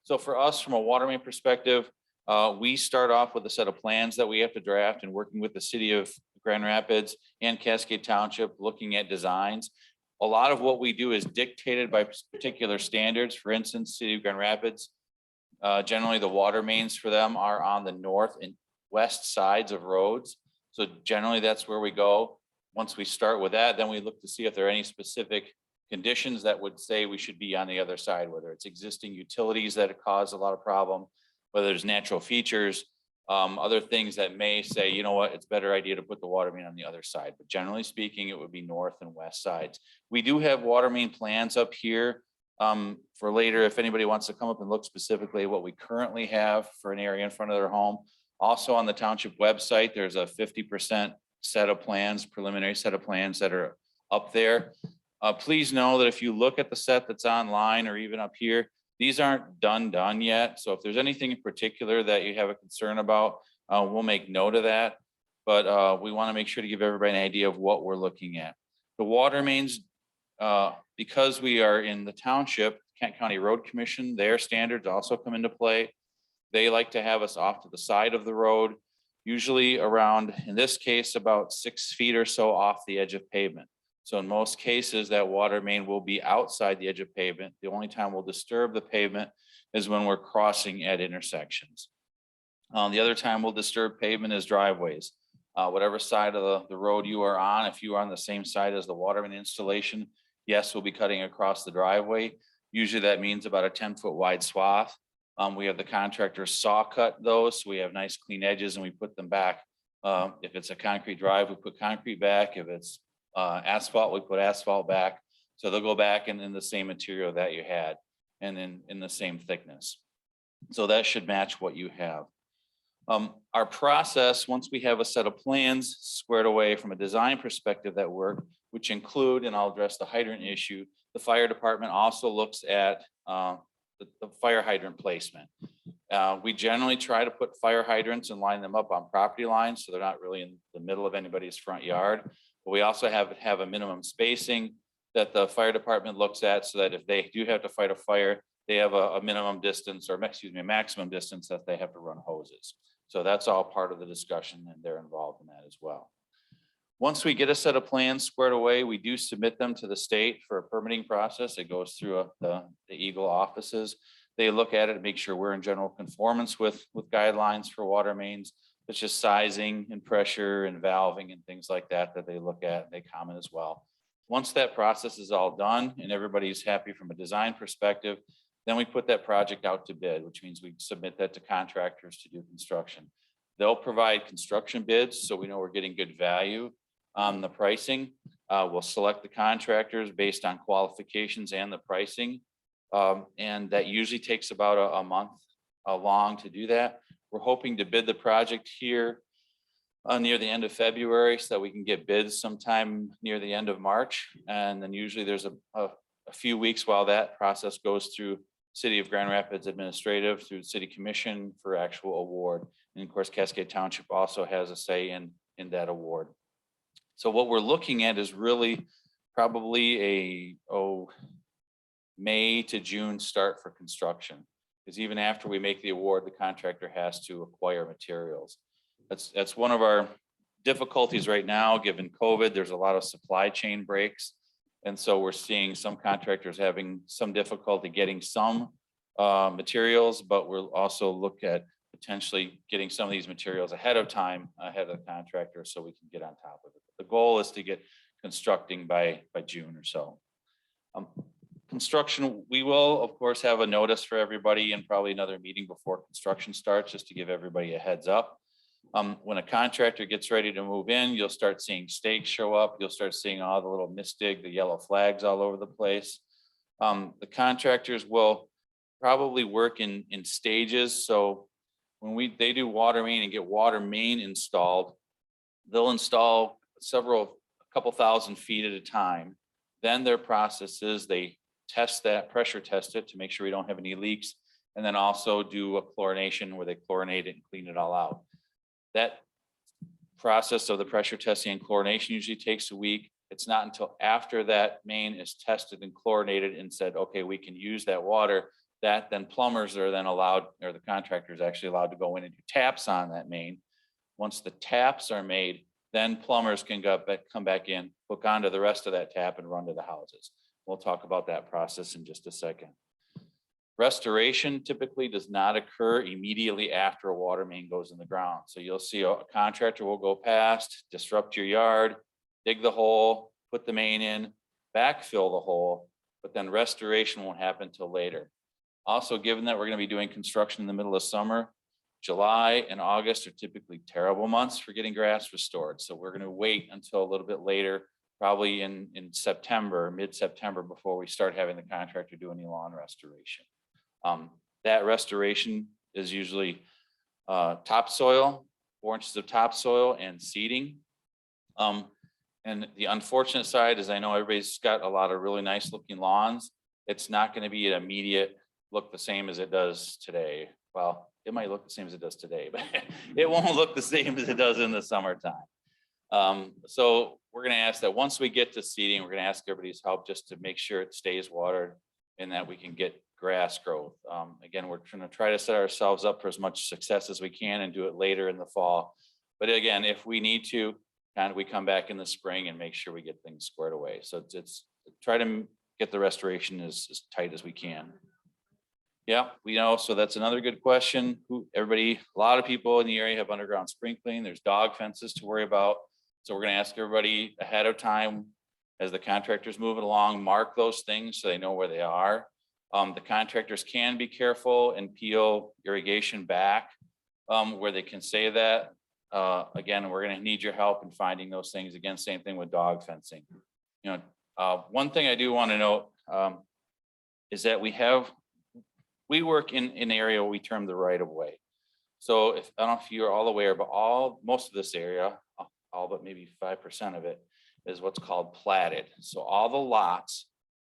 So for us, from a water main perspective, we start off with a set of plans that we have to draft and working with the city of Grand Rapids and Cascade Township, looking at designs. A lot of what we do is dictated by particular standards. For instance, City of Grand Rapids, generally the water mains for them are on the north and west sides of roads. So generally that's where we go. Once we start with that, then we look to see if there are any specific conditions that would say we should be on the other side, whether it's existing utilities that cause a lot of problem, whether there's natural features, other things that may say, you know what, it's a better idea to put the water main on the other side. But generally speaking, it would be north and west sides. We do have water main plans up here for later, if anybody wants to come up and look specifically at what we currently have for an area in front of their home. Also on the township website, there's a 50% set of plans, preliminary set of plans that are up there. Please know that if you look at the set that's online or even up here, these aren't done yet. So if there's anything in particular that you have a concern about, we'll make note of that. But we want to make sure to give everybody an idea of what we're looking at. The water mains, because we are in the township, Kent County Road Commission, their standards also come into play. They like to have us off to the side of the road, usually around, in this case, about 6 feet or so off the edge of pavement. So in most cases, that water main will be outside the edge of pavement. The only time we'll disturb the pavement is when we're crossing at intersections. The other time we'll disturb pavement is driveways. Whatever side of the road you are on, if you are on the same side as the water main installation, yes, we'll be cutting across the driveway. Usually that means about a 10-foot wide swath. We have the contractor saw cut those, so we have nice clean edges and we put them back. If it's a concrete drive, we put concrete back. If it's asphalt, we put asphalt back. So they'll go back in the same material that you had and in the same thickness. So that should match what you have. Our process, once we have a set of plans squared away from a design perspective that work, which include, and I'll address the hydrant issue, the fire department also looks at the fire hydrant placement. We generally try to put fire hydrants and line them up on property lines, so they're not really in the middle of anybody's front yard. But we also have a minimum spacing that the fire department looks at, so that if they do have to fight a fire, they have a minimum distance, or excuse me, a maximum distance that they have to run hoses. So that's all part of the discussion, and they're involved in that as well. Once we get a set of plans squared away, we do submit them to the state for a permitting process. It goes through the Eagle offices. They look at it and make sure we're in general conformance with guidelines for water mains. It's just sizing and pressure and valving and things like that that they look at, and they comment as well. Once that process is all done and everybody's happy from a design perspective, then we put that project out to bid, which means we submit that to contractors to do construction. They'll provide construction bids, so we know we're getting good value on the pricing. We'll select the contractors based on qualifications and the pricing. And that usually takes about a month long to do that. We're hoping to bid the project here near the end of February, so that we can get bids sometime near the end of March. And then usually there's a few weeks while that process goes through City of Grand Rapids Administrative, through City Commission for actual award. And of course, Cascade Township also has a say in that award. So what we're looking at is really probably a May to June start for construction. Because even after we make the award, the contractor has to acquire materials. That's one of our difficulties right now, given COVID. There's a lot of supply chain breaks. And so we're seeing some contractors having some difficulty getting some materials, but we'll also look at potentially getting some of these materials ahead of time, ahead of the contractor, so we can get on top of it. The goal is to get constructing by June or so. Construction, we will, of course, have a notice for everybody and probably another meeting before construction starts, just to give everybody a heads up. When a contractor gets ready to move in, you'll start seeing stakes show up. You'll start seeing all the little mistig, the yellow flags all over the place. The contractors will probably work in stages. So when they do water main and get water main installed, they'll install a couple thousand feet at a time. Then their process is they test that, pressure test it to make sure we don't have any leaks, and then also do a chlorination where they chlorinate it and clean it all out. That process of the pressure testing and chlorination usually takes a week. It's not until after that main is tested and chlorinated and said, okay, we can use that water, that then plumbers are then allowed, or the contractor is actually allowed to go in and do taps on that main. Once the taps are made, then plumbers can come back in, hook onto the rest of that tap and run to the houses. We'll talk about that process in just a second. Restoration typically does not occur immediately after a water main goes in the ground. So you'll see a contractor will go past, disrupt your yard, dig the hole, put the main in, backfill the hole, but then restoration won't happen until later. Also, given that we're going to be doing construction in the middle of summer, July and August are typically terrible months for getting grass restored. So we're going to wait until a little bit later, probably in September, mid-September, before we start having the contractor do any lawn restoration. That restoration is usually topsoil, 4 inches of topsoil and seeding. And the unfortunate side is I know everybody's got a lot of really nice looking lawns. It's not going to be an immediate look the same as it does today. Well, it might look the same as it does today, but it won't look the same as it does in the summertime. So we're going to ask that once we get to seeding, we're going to ask everybody's help just to make sure it stays watered and that we can get grass growth. Again, we're going to try to set ourselves up for as much success as we can and do it later in the fall. But again, if we need to, we come back in the spring and make sure we get things squared away. So it's try to get the restoration as tight as we can. Yeah, we know. So that's another good question. A lot of people in the area have underground sprinkling. There's dog fences to worry about. So we're going to ask everybody ahead of time as the contractors moving along, mark those things so they know where they are. The contractors can be careful and peel irrigation back where they can say that. Again, we're going to need your help in finding those things. Again, same thing with dog fencing. One thing I do want to note is that we work in an area we term the right of way. So I don't know if you're all aware, but most of this area, all but maybe 5% of it is what's called platted. So all the lots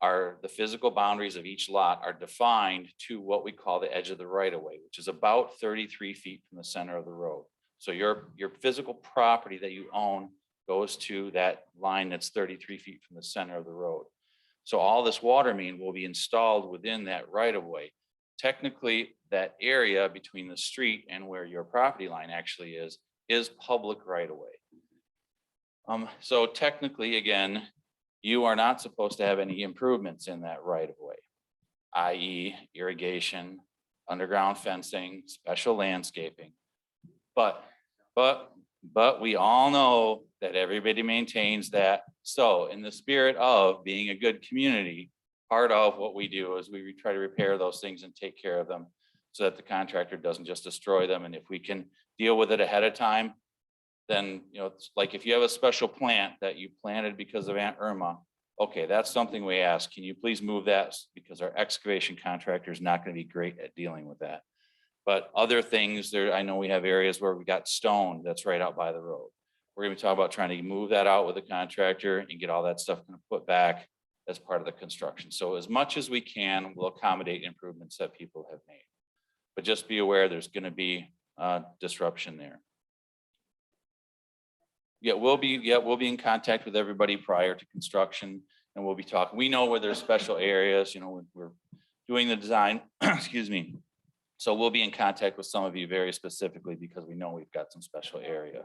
are, the physical boundaries of each lot are defined to what we call the edge of the right of way, which is about 33 feet from the center of the road. So your physical property that you own goes to that line that's 33 feet from the center of the road. So all this water main will be installed within that right of way. Technically, that area between the street and where your property line actually is public right of way. So technically, again, you are not supposed to have any improvements in that right of way, i.e. irrigation, underground fencing, special landscaping. But we all know that everybody maintains that. So in the spirit of being a good community, part of what we do is we try to repair those things and take care of them so that the contractor doesn't just destroy them. And if we can deal with it ahead of time, then, it's like if you have a special plant that you planted because of Aunt Irma, okay, that's something we ask. Can you please move that? Because our excavation contractor is not going to be great at dealing with that. But other things there, I know we have areas where we got stone that's right out by the road. We're going to talk about trying to move that out with the contractor and get all that stuff kind of put back as part of the construction. So as much as we can, we'll accommodate improvements that people have made. But just be aware there's going to be disruption there. We'll be in contact with everybody prior to construction, and we'll be talking. We know where there's special areas, we're doing the design, excuse me. So we'll be in contact with some of you very specifically because we know we've got some special area.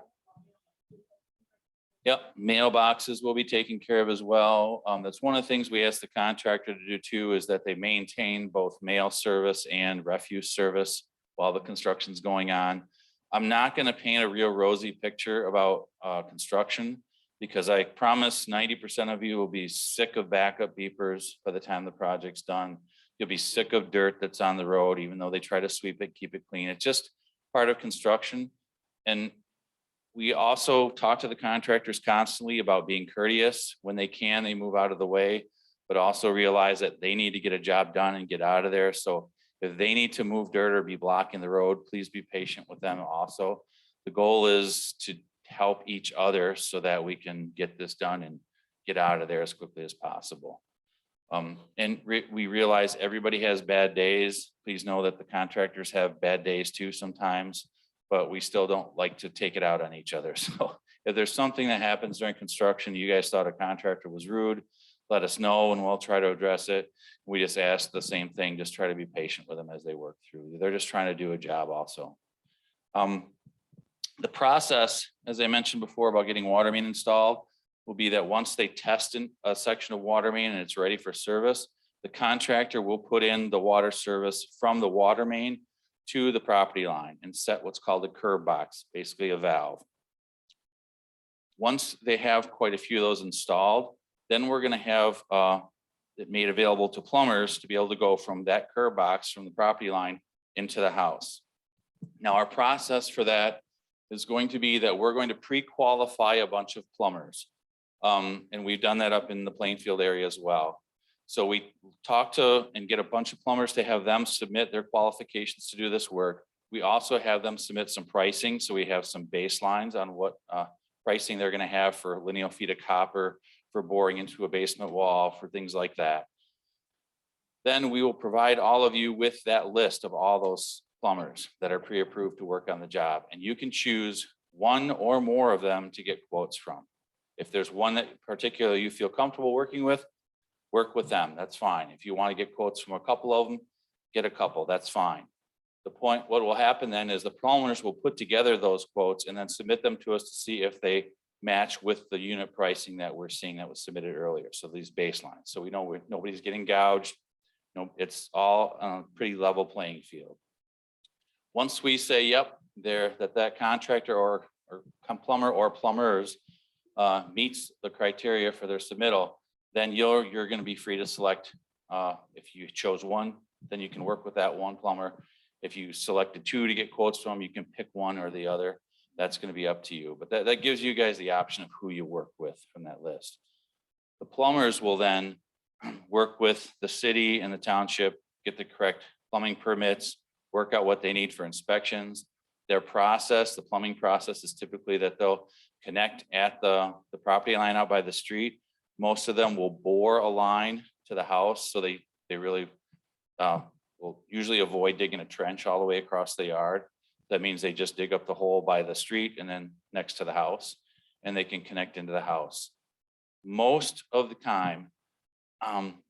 Mailboxes will be taken care of as well. That's one of the things we ask the contractor to do too, is that they maintain both mail service and refuse service while the construction's going on. I'm not going to paint a real rosy picture about construction Because I promise 90% of you will be sick of backup beepers by the time the project's done. You'll be sick of dirt that's on the road, even though they try to sweep it, keep it clean. It's just part of construction. And we also talk to the contractors constantly about being courteous. When they can, they move out of the way, but also realize that they need to get a job done and get out of there. So if they need to move dirt or be blocking the road, please be patient with them also. The goal is to help each other so that we can get this done and get out of there as quickly as possible. We realize everybody has bad days. Please know that the contractors have bad days too sometimes, but we still don't like to take it out on each other. So if there's something that happens during construction, you guys thought a contractor was rude, let us know and we'll try to address it. We just ask the same thing, just try to be patient with them as they work through. They're just trying to do a job also. The process, as I mentioned before about getting water main installed, will be that once they test in a section of water main and it's ready for service, the contractor will put in the water service from the water main to the property line and set what's called a curb box, basically a valve. Once they have quite a few of those installed, then we're going to have it made available to plumbers to be able to go from that curb box from the property line into the house. Now, our process for that is going to be that we're going to pre-qualify a bunch of plumbers. And we've done that up in the Plainfield area as well. So we talk to and get a bunch of plumbers to have them submit their qualifications to do this work. We also have them submit some pricing. So we have some baselines on what pricing they're going to have for lineal feet of copper, for boring into a basement wall, for things like that. Then we will provide all of you with that list of all those plumbers that are pre-approved to work on the job. And you can choose one or more of them to get quotes from. If there's one that particularly you feel comfortable working with, work with them, that's fine. If you want to get quotes from a couple of them, get a couple, that's fine. What will happen then is the plumbers will put together those quotes and then submit them to us to see if they match with the unit pricing that we're seeing that was submitted earlier. So these baselines. So we know nobody's getting gouged. It's all a pretty level playing field. Once we say, yep, that contractor or plumber or plumbers meets the criteria for their submittal, then you're going to be free to select. If you chose one, then you can work with that one plumber. If you selected two to get quotes from, you can pick one or the other. That's going to be up to you. But that gives you guys the option of who you work with from that list. The plumbers will then work with the city and the township, get the correct plumbing permits, work out what they need for inspections. Their process, the plumbing process, is typically that they'll connect at the property line out by the street. Most of them will bore a line to the house. So they really will usually avoid digging a trench all the way across the yard. That means they just dig up the hole by the street and then next to the house, and they can connect into the house. Most of the time,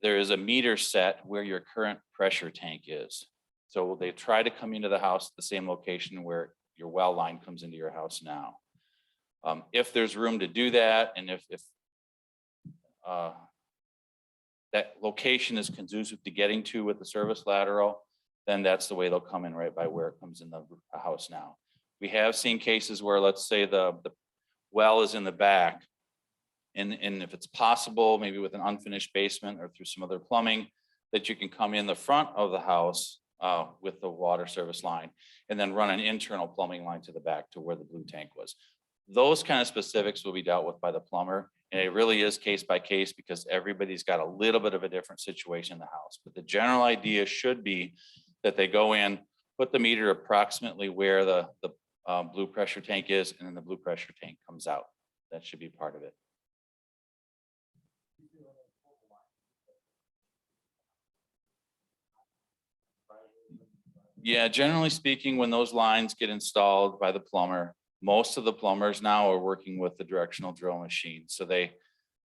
there is a meter set where your current pressure tank is. So they try to come into the house at the same location where your well line comes into your house now. If there's room to do that, and if that location is conducive to getting to with the service lateral, then that's the way they'll come in right by where it comes in the house now. We have seen cases where, let's say the well is in the back, and if it's possible, maybe with an unfinished basement or through some other plumbing, that you can come in the front of the house with the water service line and then run an internal plumbing line to the back to where the blue tank was. Those kind of specifics will be dealt with by the plumber. And it really is case by case because everybody's got a little bit of a different situation in the house. But the general idea should be that they go in, put the meter approximately where the blue pressure tank is, and then the blue pressure tank comes out. That should be part of it. Yeah, generally speaking, when those lines get installed by the plumber, most of the plumbers now are working with the directional drill machine. So they,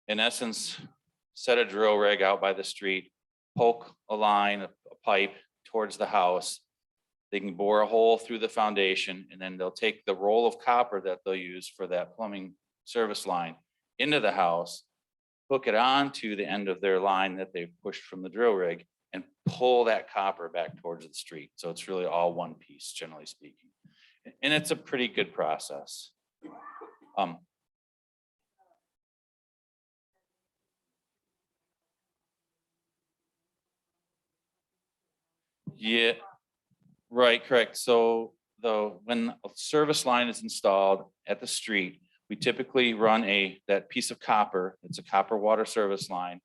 in essence, set a drill rig out by the street, poke a line, a pipe towards the house. They can bore a hole through the foundation, and then they'll take the roll of copper that they'll use for that plumbing service line into the house, hook it on to the end of their line that they've pushed from the drill rig, and pull that copper back towards the street. So it's really all one piece, generally speaking. And it's a pretty good process. Yeah, right, correct. So when a service line is installed at the street, we typically run that piece of copper, it's a copper water service line.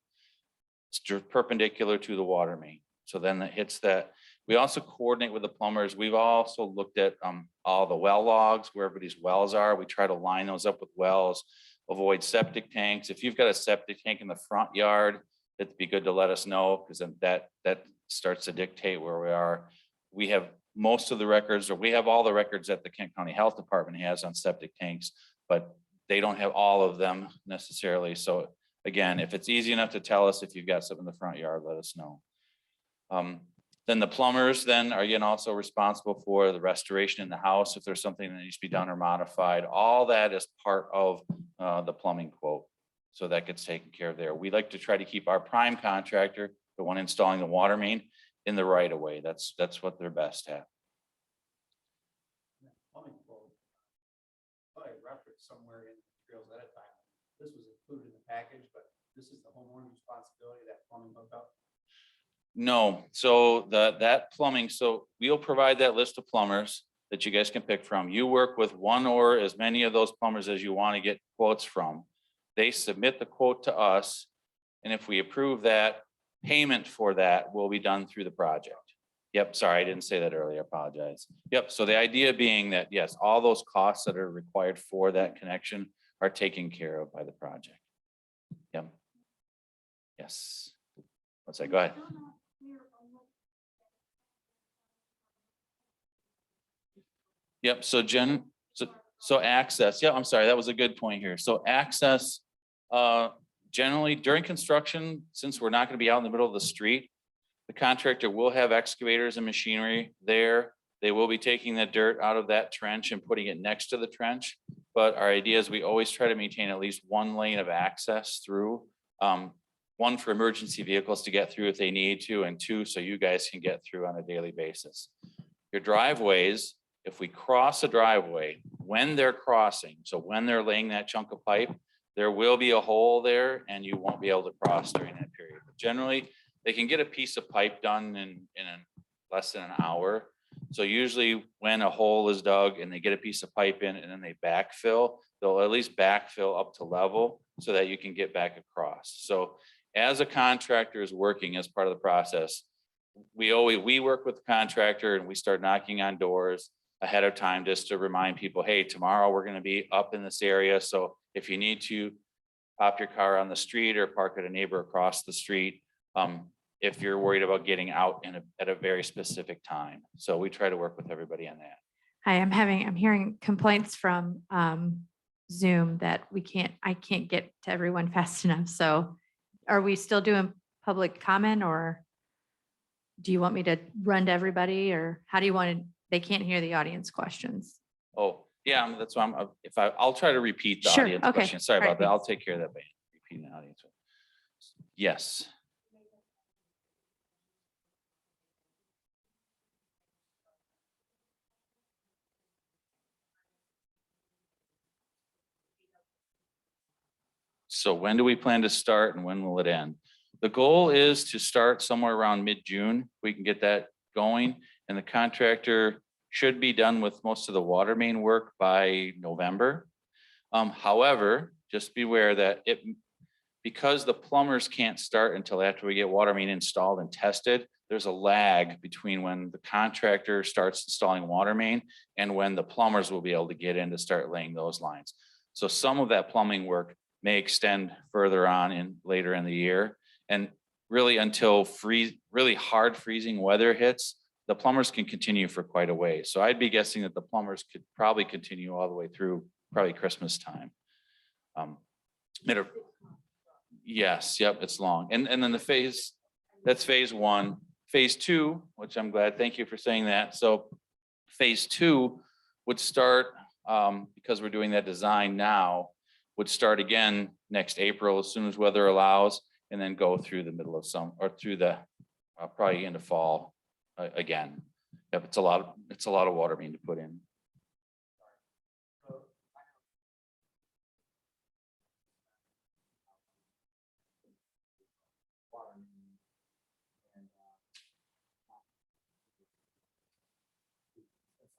It's perpendicular to the water main. So then it hits that. We also coordinate with the plumbers. We've also looked at all the well logs, where everybody's wells are. We try to line those up with wells, avoid septic tanks. If you've got a septic tank in the front yard, it'd be good to let us know, because then that starts to dictate where we are. We have most of the records, or we have all the records that the Kent County Health Department has on septic tanks, but they don't have all of them necessarily. So again, if it's easy enough to tell us if you've got something in the front yard, let us know. Then the plumbers then are again also responsible for the restoration in the house if there's something that needs to be done or modified. All that is part of the plumbing quote. So that gets taken care of there. We like to try to keep our prime contractor, the one installing the water main, in the right of way. That's what they're best at. Plumbing quote. Probably referenced somewhere in materials at a time. This was included in the package, but this is the homeowner's responsibility, that plumbing hookup. No, so that plumbing, so we'll provide that list of plumbers that you guys can pick from. You work with one or as many of those plumbers as you want to get quotes from. They submit the quote to us, and if we approve that, payment for that will be done through the project. Yep, sorry, I didn't say that earlier, I apologize. Yep, so the idea being that, yes, all those costs that are required for that connection are taken care of by the project. Yep. Yes. What's that? Go ahead. Yep, so so access, yeah, I'm sorry, that was a good point here. So access, generally during construction, since we're not gonna be out in the middle of the street, the contractor will have excavators and machinery there. They will be taking the dirt out of that trench and putting it next to the trench. But our idea is we always try to maintain at least one lane of access through. One for emergency vehicles to get through if they need to, and two, so you guys can get through on a daily basis. Your driveways, if we cross a driveway, when they're crossing, so when they're laying that chunk of pipe, there will be a hole there and you won't be able to cross during that period. But generally, they can get a piece of pipe done in less than an hour. So usually when a hole is dug and they get a piece of pipe in and then they backfill, they'll at least backfill up to level so that you can get back across. So as a contractor is working as part of the process, we work with the contractor and we start knocking on doors ahead of time just to remind people, hey, tomorrow we're going to be up in this area. So if you need to pop your car on the street or park at a neighbor across the street, if you're worried about getting out at a very specific time. So we try to work with everybody on that. Hi, I'm hearing complaints from Zoom that I can't get to everyone fast enough. So are we still doing public comment, or do you want me to run to everybody, or how do you want to, they can't hear the audience questions? Oh, yeah, that's why I'll try to repeat the Sure, audience okay. question. Sorry All right, about that. I'll thanks. take care of that by repeating the audience. Yes. So when do we plan to start and when will it end? The goal is to start somewhere around mid-June. We can get that going, and the contractor should be done with most of the water main work by November. However, just beware that because the plumbers can't start until after we get water main installed and tested, there's a lag between when the contractor starts installing water main and when the plumbers will be able to get in to start laying those lines. So some of that plumbing work may extend further on later in the year, and really until really hard freezing weather hits, the plumbers can continue for quite a ways. So I'd be guessing that the plumbers could probably continue all the way through probably Christmas time. Yes, yep, it's long. And then that's phase one. Phase two, which I'm glad, thank you for saying that. So phase two would start, because we're doing that design now, would start again next April as soon as weather allows, and then go through the middle of summer or through the probably into fall again. Yep, it's a lot of water main to put in.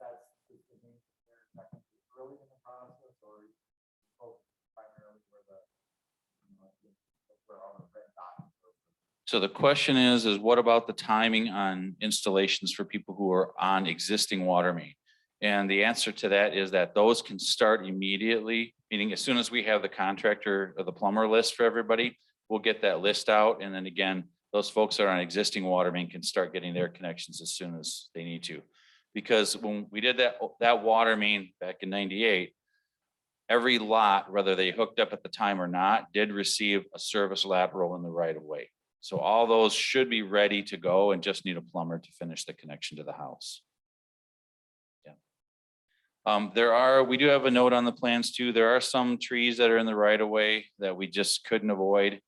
that's just the main concern, technically early in the process, or focus primarily where the, where all the red dots are. So the question is what about the timing on installations for people who are on existing water main? And the answer to that is that those can start immediately, meaning as soon as we have the contractor or the plumber list for everybody, we'll get that list out. And then again, those folks that are on existing water main can start getting their connections as soon as they need to. Because when we did that water main back in '98, every lot, whether they hooked up at the time or not, did receive a service lateral in the right of way. So all those should be ready to go and just need a plumber to finish the connection to the house. We do have a note on the plans too. There are some trees that are in the right of way that we just couldn't avoid.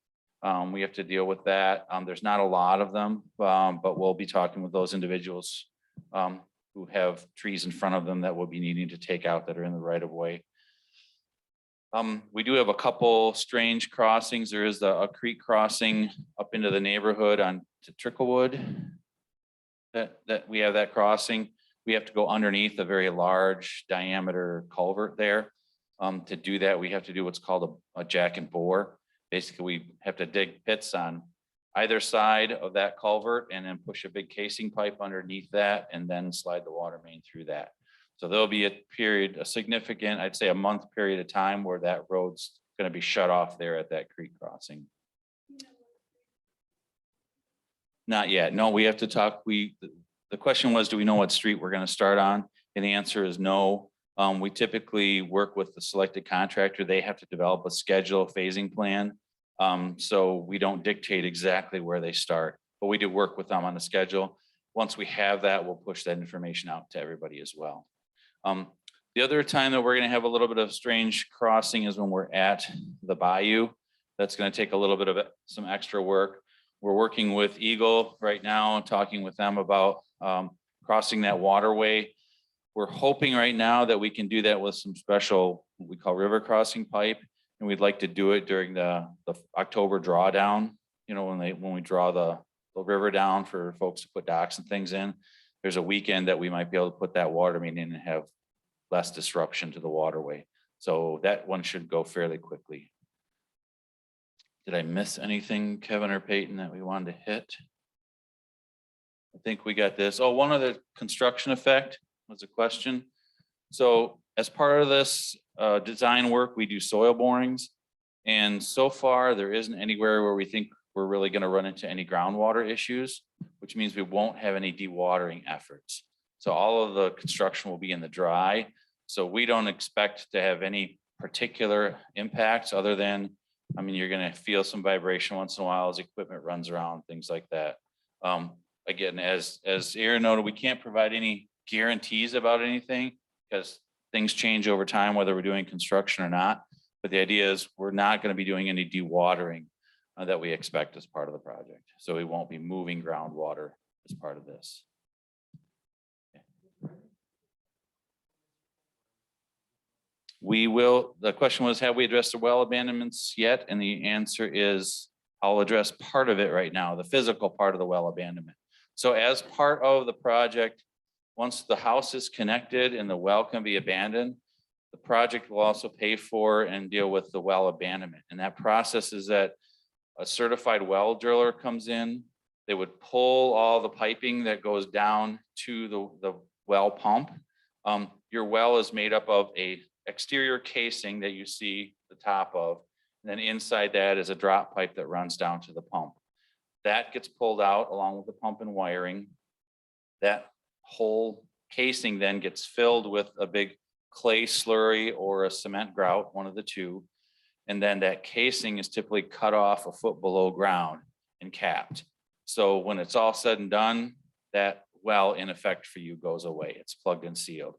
We have to deal with that. There's not a lot of them, but we'll be talking with those individuals who have trees in front of them that we'll be needing to take out that are in the right of way. We do have a couple strange crossings. There is a creek crossing up into the neighborhood on to Tricklewood. That we have that crossing. We have to go underneath a very large diameter culvert there. To do that, we have to do what's called a jack and bore. Basically, we have to dig pits on either side of that culvert and then push a big casing pipe underneath that and then slide the water main through that. So there'll be a significant, I'd say a month period of time where that road's going to be shut off there at that creek crossing. Not yet. No, we have to talk. The question was, do we know what street we're going to start on? And the answer is no. We typically work with the selected contractor. They have to develop a schedule, phasing plan. So we don't dictate exactly where they start, but we do work with them on the schedule. Once we have that, we'll push that information out to everybody as well. The other time that we're going to have a little bit of strange crossing is when we're at the bayou. That's going to take a little bit of some extra work. We're working with Eagle right now and talking with them about crossing that waterway. We're hoping right now that we can do that with some special, what we call river crossing pipe. And we'd like to do it during the October drawdown, when we draw the river down for folks to put docks and things in. There's a weekend that we might be able to put that water main in and have less disruption to the waterway. So that one should go fairly quickly. Did I miss anything, Kevin or Peyton, that we wanted to hit? I think we got this. Oh, one other construction effect was a question. So as part of this design work, we do soil borings. And so far, there isn't anywhere where we think we're really going to run into any groundwater issues, which means we won't have any dewatering efforts. So all of the construction will be in the dry. So we don't expect to have any particular impacts other than, you're going to feel some vibration once in a while as equipment runs around, things like that. Again, as Aaron noted, we can't provide any guarantees about anything because things change over time, whether we're doing construction or not. But the idea is we're not going to be doing any dewatering that we expect as part of the project. So we won't be moving groundwater as part of this. We will, the question was, have we addressed the well abandonments yet? And the answer is, I'll address part of it right now, the physical part of the well abandonment. So as part of the project, once the house is connected and the well can be abandoned, the project will also pay for and deal with the well abandonment. And that process is that a certified well driller comes in, they would pull all the piping that goes down to the well pump. Your well is made up of a exterior casing that you see the top of, and then inside that is a drop pipe that runs down to the pump. That gets pulled out along with the pump and wiring. That whole casing then gets filled with a big clay slurry or a cement grout, one of the two. And then that casing is typically cut off a foot below ground and capped. So when it's all said and done, that well in effect for you goes away. It's plugged and sealed.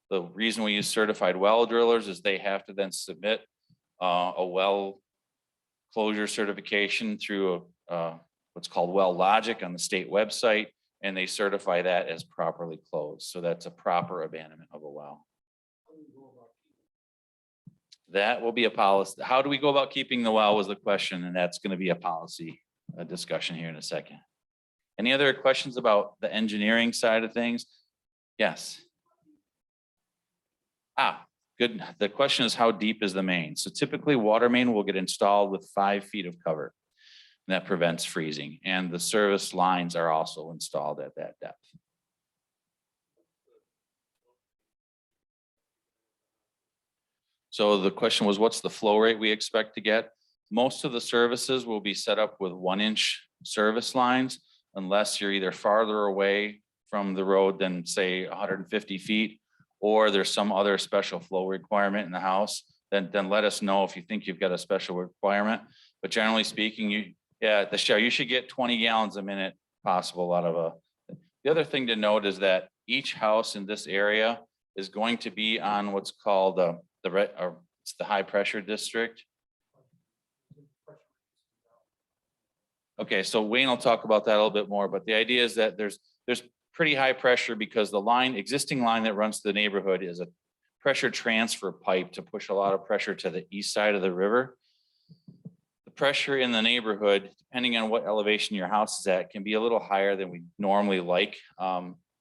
The reason we use certified well drillers is they have to then submit a well closure certification through what's called Well Logic on the state website, and they certify that as properly closed. So that's a proper abandonment of a well. That will be a policy. How do we go about keeping the well was the question, and that's going to be a policy discussion here in a second. Any other questions about the engineering side of things? Yes. Good. The question is, how deep is the main? So typically water main will get installed with 5 feet of cover. And that prevents freezing, and the service lines are also installed at that depth. So the question was, what's the flow rate we expect to get? Most of the services will be set up with 1-inch service lines, unless you're either farther away from the road than say 150 feet, or there's some other special flow requirement in the house. Then let us know if you think you've got a special requirement. But generally speaking, the shower, you should get 20 gallons a minute possible out of a. The other thing to note is that each house in this area is going to be on what's called it's the high pressure district. Okay, so Wayne will talk about that a little bit more, but the idea is that there's pretty high pressure because the existing line that runs to the neighborhood is a pressure transfer pipe to push a lot of pressure to the east side of the river. The pressure in the neighborhood, depending on what elevation your house is at, can be a little higher than we normally like.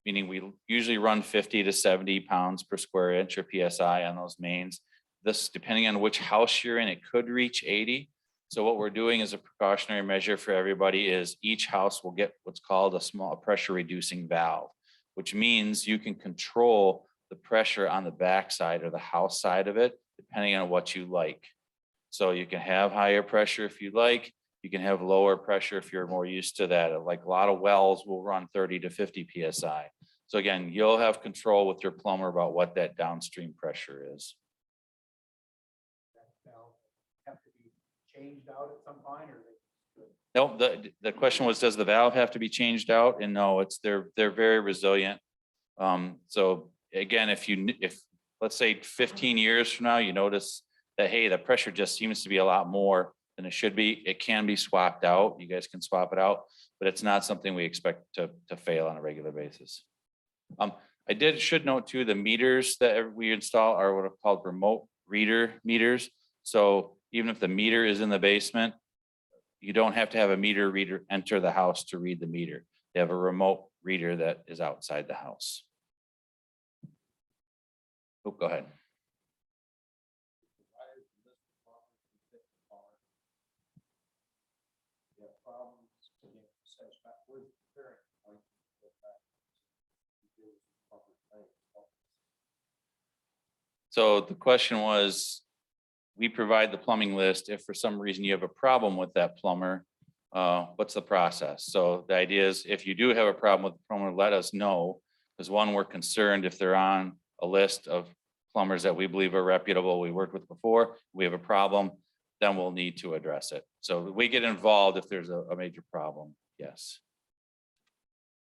Meaning we usually run 50 to 70 pounds per square inch or PSI on those mains. This, depending on which house you're in, it could reach 80. So what we're doing as a precautionary measure for everybody is each house will get what's called a small pressure reducing valve, which means you can control the pressure on the back side or the house side of it, depending on what you like. So you can have higher pressure if you like, you can have lower pressure if you're more used to that. Like a lot of wells will run 30 to 50 PSI. So again, you'll have control with your plumber about what that downstream pressure is. Have to be changed out at some point, or? No, the question was, does the valve have to be changed out? And no, they're very resilient. So again, if let's say 15 years from now, you notice that, hey, the pressure just seems to be a lot more than it should be, it can be swapped out. You guys can swap it out, but it's not something we expect to fail on a regular basis. Should note too, the meters that we install are what are called remote reader meters. So even if the meter is in the basement, you don't have to have a meter reader enter the house to read the meter. They have a remote reader that is outside the house. Oh, go ahead. So the question was, we provide the plumbing list. If for some reason you have a problem with that plumber, what's the process? So the idea is, if you do have a problem with the plumber, let us know. Because one, we're concerned if they're on a list of plumbers that we believe are reputable, we worked with before, we have a problem, then we'll need to address it. So we get involved if there's a major problem, yes.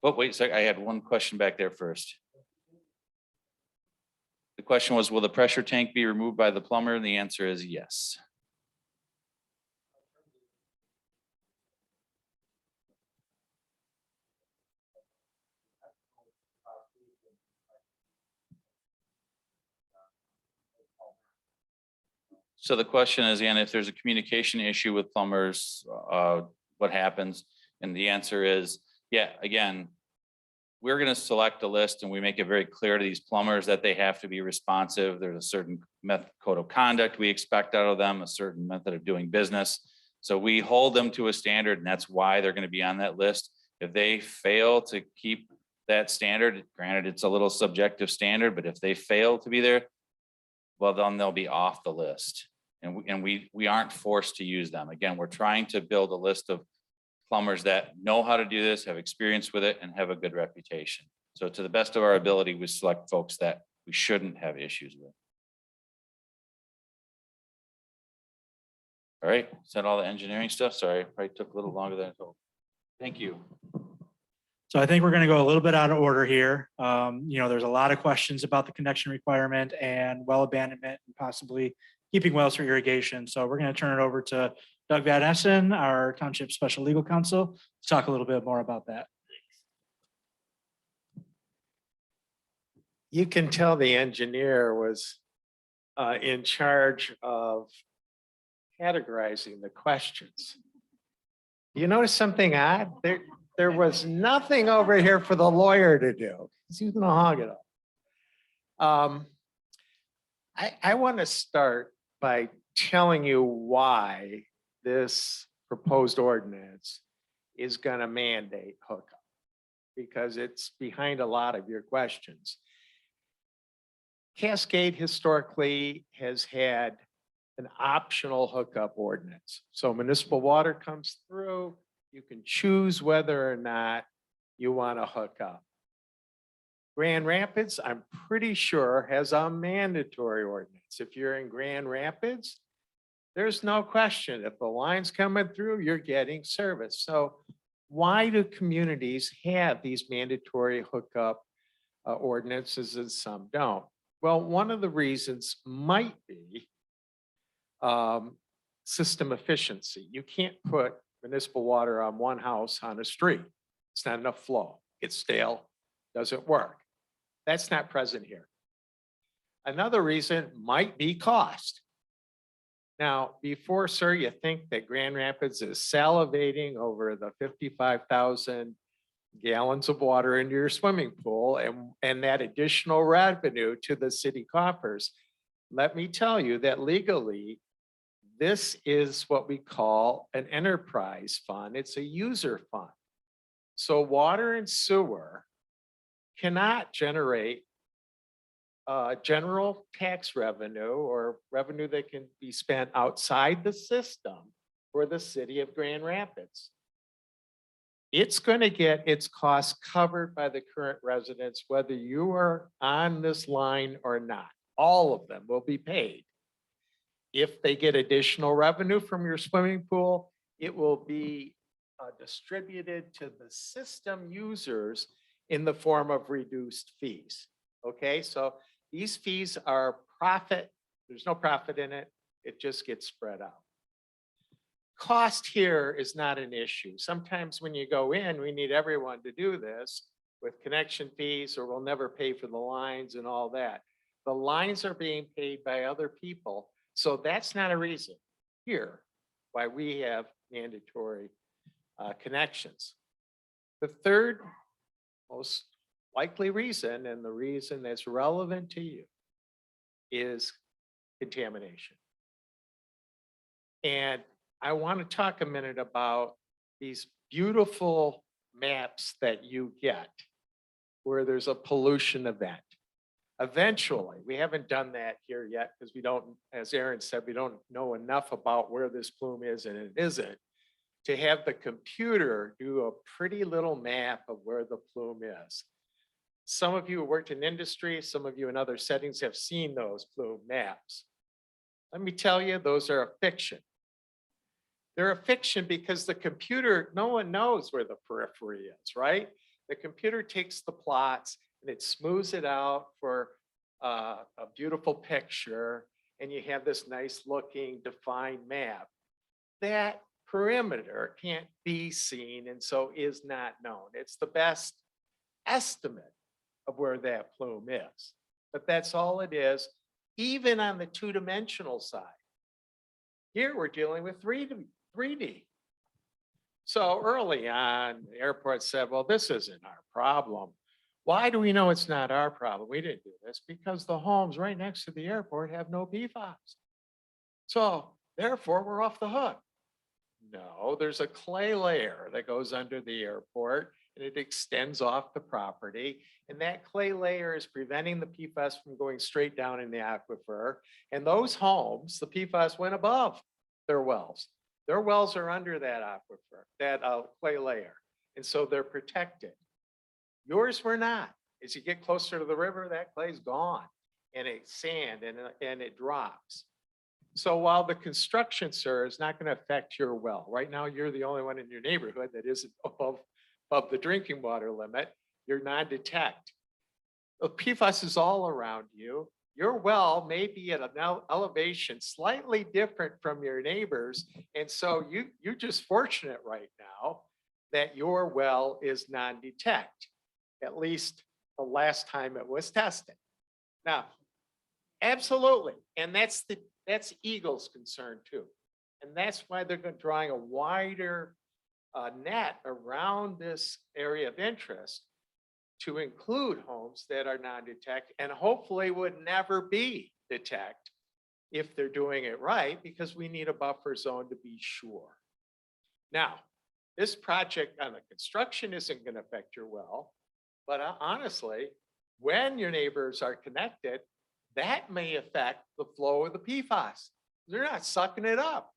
But wait a sec, I had one question back there first. The question was, will the pressure tank be removed by the plumber? And the answer is yes. So the question is, and if there's a communication issue with plumbers, what happens? And the answer is, yeah, again, we're going to select a list and we make it very clear to these plumbers that they have to be responsive. There's a certain code of conduct we expect out of them, a certain method of doing business. So we hold them to a standard, and that's why they're going to be on that list. If they fail to keep that standard, granted, it's a little subjective standard, but if they fail to be there, well, then they'll be off the list. And we aren't forced to use them. Again, we're trying to build a list of plumbers that know how to do this, have experience with it, and have a good reputation. So to the best of our ability, we select folks that we shouldn't have issues with. All right, is that all the engineering stuff? Sorry, probably took a little longer than I thought. Thank you. So I think we're going to go a little bit out of order here. There's a lot of questions about the connection requirement and well abandonment and possibly keeping wells for irrigation. So we're going to turn it over to Doug Van Essen, our Township Special Legal Counsel, to talk a little bit more about that. You can tell the engineer was in charge of categorizing the questions. You notice something odd? There was nothing over here for the lawyer to do. He's going to hog it up. I want to start by telling you why this proposed ordinance is going to mandate hookup, because it's behind a lot of your questions. Cascade historically has had an optional hookup ordinance. So municipal water comes through, you can choose whether or not you want to hook up. Grand Rapids, I'm pretty sure, has a mandatory ordinance. If you're in Grand Rapids, there's no question. If the line's coming through, you're getting service. So why do communities have these mandatory hookup ordinances and some don't? Well, one of the reasons might be system efficiency. You can't put municipal water on one house on a street. It's not enough flow. It's stale, doesn't work. That's not present here. Another reason might be cost. Now, before, sir, you think that Grand Rapids is salivating over the 55,000 gallons of water into your swimming pool and that additional revenue to the city coffers, let me tell you that legally, this is what we call an enterprise fund. It's a user fund. So water and sewer cannot generate general tax revenue or revenue that can be spent outside the system for the city of Grand Rapids. It's going to get its costs covered by the current residents, whether you are on this line or not. All of them will be paid. If they get additional revenue from your swimming pool, it will be distributed to the system users in the form of reduced fees. Okay, so these fees are profit. There's no profit in it. It just gets spread out. Cost here is not an issue. Sometimes when you go in, we need everyone to do this with connection fees, or we'll never pay for the lines and all that. The lines are being paid by other people. So that's not a reason here why we have mandatory connections. The third most likely reason, and the reason that's relevant to you, is contamination. And I want to talk a minute about these beautiful maps that you get where there's a pollution event. Eventually, we haven't done that here yet because we don't, as Aaron said, we don't know enough about where this plume is and it isn't, to have the computer do a pretty little map of where the plume is. Some of you who worked in industry, some of you in other settings have seen those plume maps. Let me tell you, those are a fiction. They're a fiction because the computer, no one knows where the periphery is, right? The computer takes the plots and it smooths it out for a beautiful picture, and you have this nice looking defined map. That perimeter can't be seen and so is not known. It's the best estimate of where that plume is, but that's all it is, even on the two-dimensional side. Here we're dealing with 3D. So early on, the airport said, well, this isn't our problem. Why do we know it's not our problem? We didn't do this because the homes right next to the airport have no Pfas. So therefore, we're off the hook. No, there's a clay layer that goes under the airport and it extends off the property. And that clay layer is preventing the Pfas from going straight down in the aquifer. And those homes, the Pfas went above their wells. Their wells are under that aquifer, that clay layer. And so they're protected. Yours were not. As you get closer to the river, that clay's gone and it's sand and it drops. So while the construction, sir, is not going to affect your well, right now you're the only one in your neighborhood that isn't above the drinking water limit, you're non-detect. The PFAS is all around you. Your well may be at an elevation slightly different from your neighbors. And so you're just fortunate right now that your well is non-detect, at least the last time it was tested. Now, absolutely. And that's Eagle's concern too. And that's why they're drawing a wider net around this area of interest to include homes that are non-detect and hopefully would never be detect if they're doing it right, because we need a buffer zone to be sure. Now, this project on the construction isn't going to affect your well, but honestly, when your neighbors are connected, that may affect the flow of the PFAS. They're not sucking it up.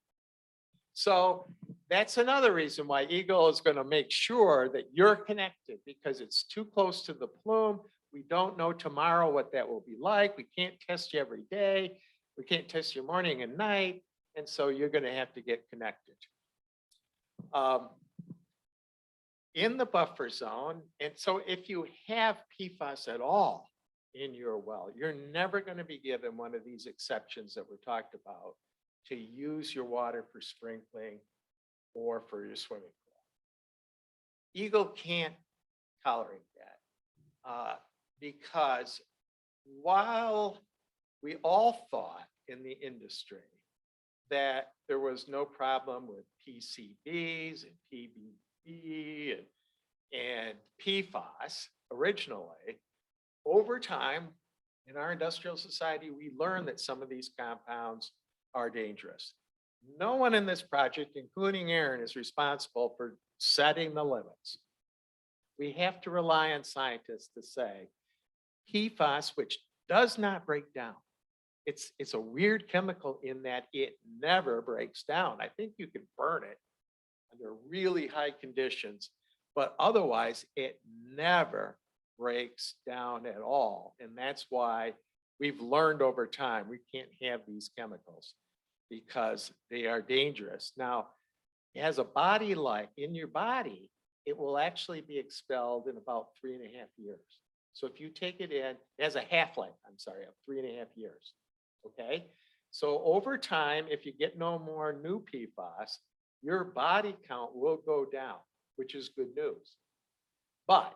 So that's another reason why Eagle is going to make sure that you're connected, because it's too close to the plume. We don't know tomorrow what that will be like. We can't test you every day. We can't test you morning and night. And so you're going to have to get connected. In the buffer zone. And so if you have PFAS at all in your well, you're never going to be given one of these exceptions that we talked about to use your water for sprinkling or for your swimming pool. Eagle can't tolerate that because while we all thought in the industry that there was no problem with PCBs and PBB and PFAS originally, over time in our industrial society, we learned that some of these compounds are dangerous. No one in this project, including Aaron, is responsible for setting the limits. We have to rely on scientists to say PFAS, which does not break down. It's a weird chemical in that it never breaks down. I think you can burn it under really high conditions, but otherwise it never breaks down at all. And that's why we've learned over time we can't have these chemicals because they are dangerous. Now, it has a body like in your body, it will actually be expelled in about 3.5 years. So if you take it in, it has a half-life, I'm sorry, of 3.5 years. Okay. So over time, if you get no more new PFAS, your body count will go down, which is good news. But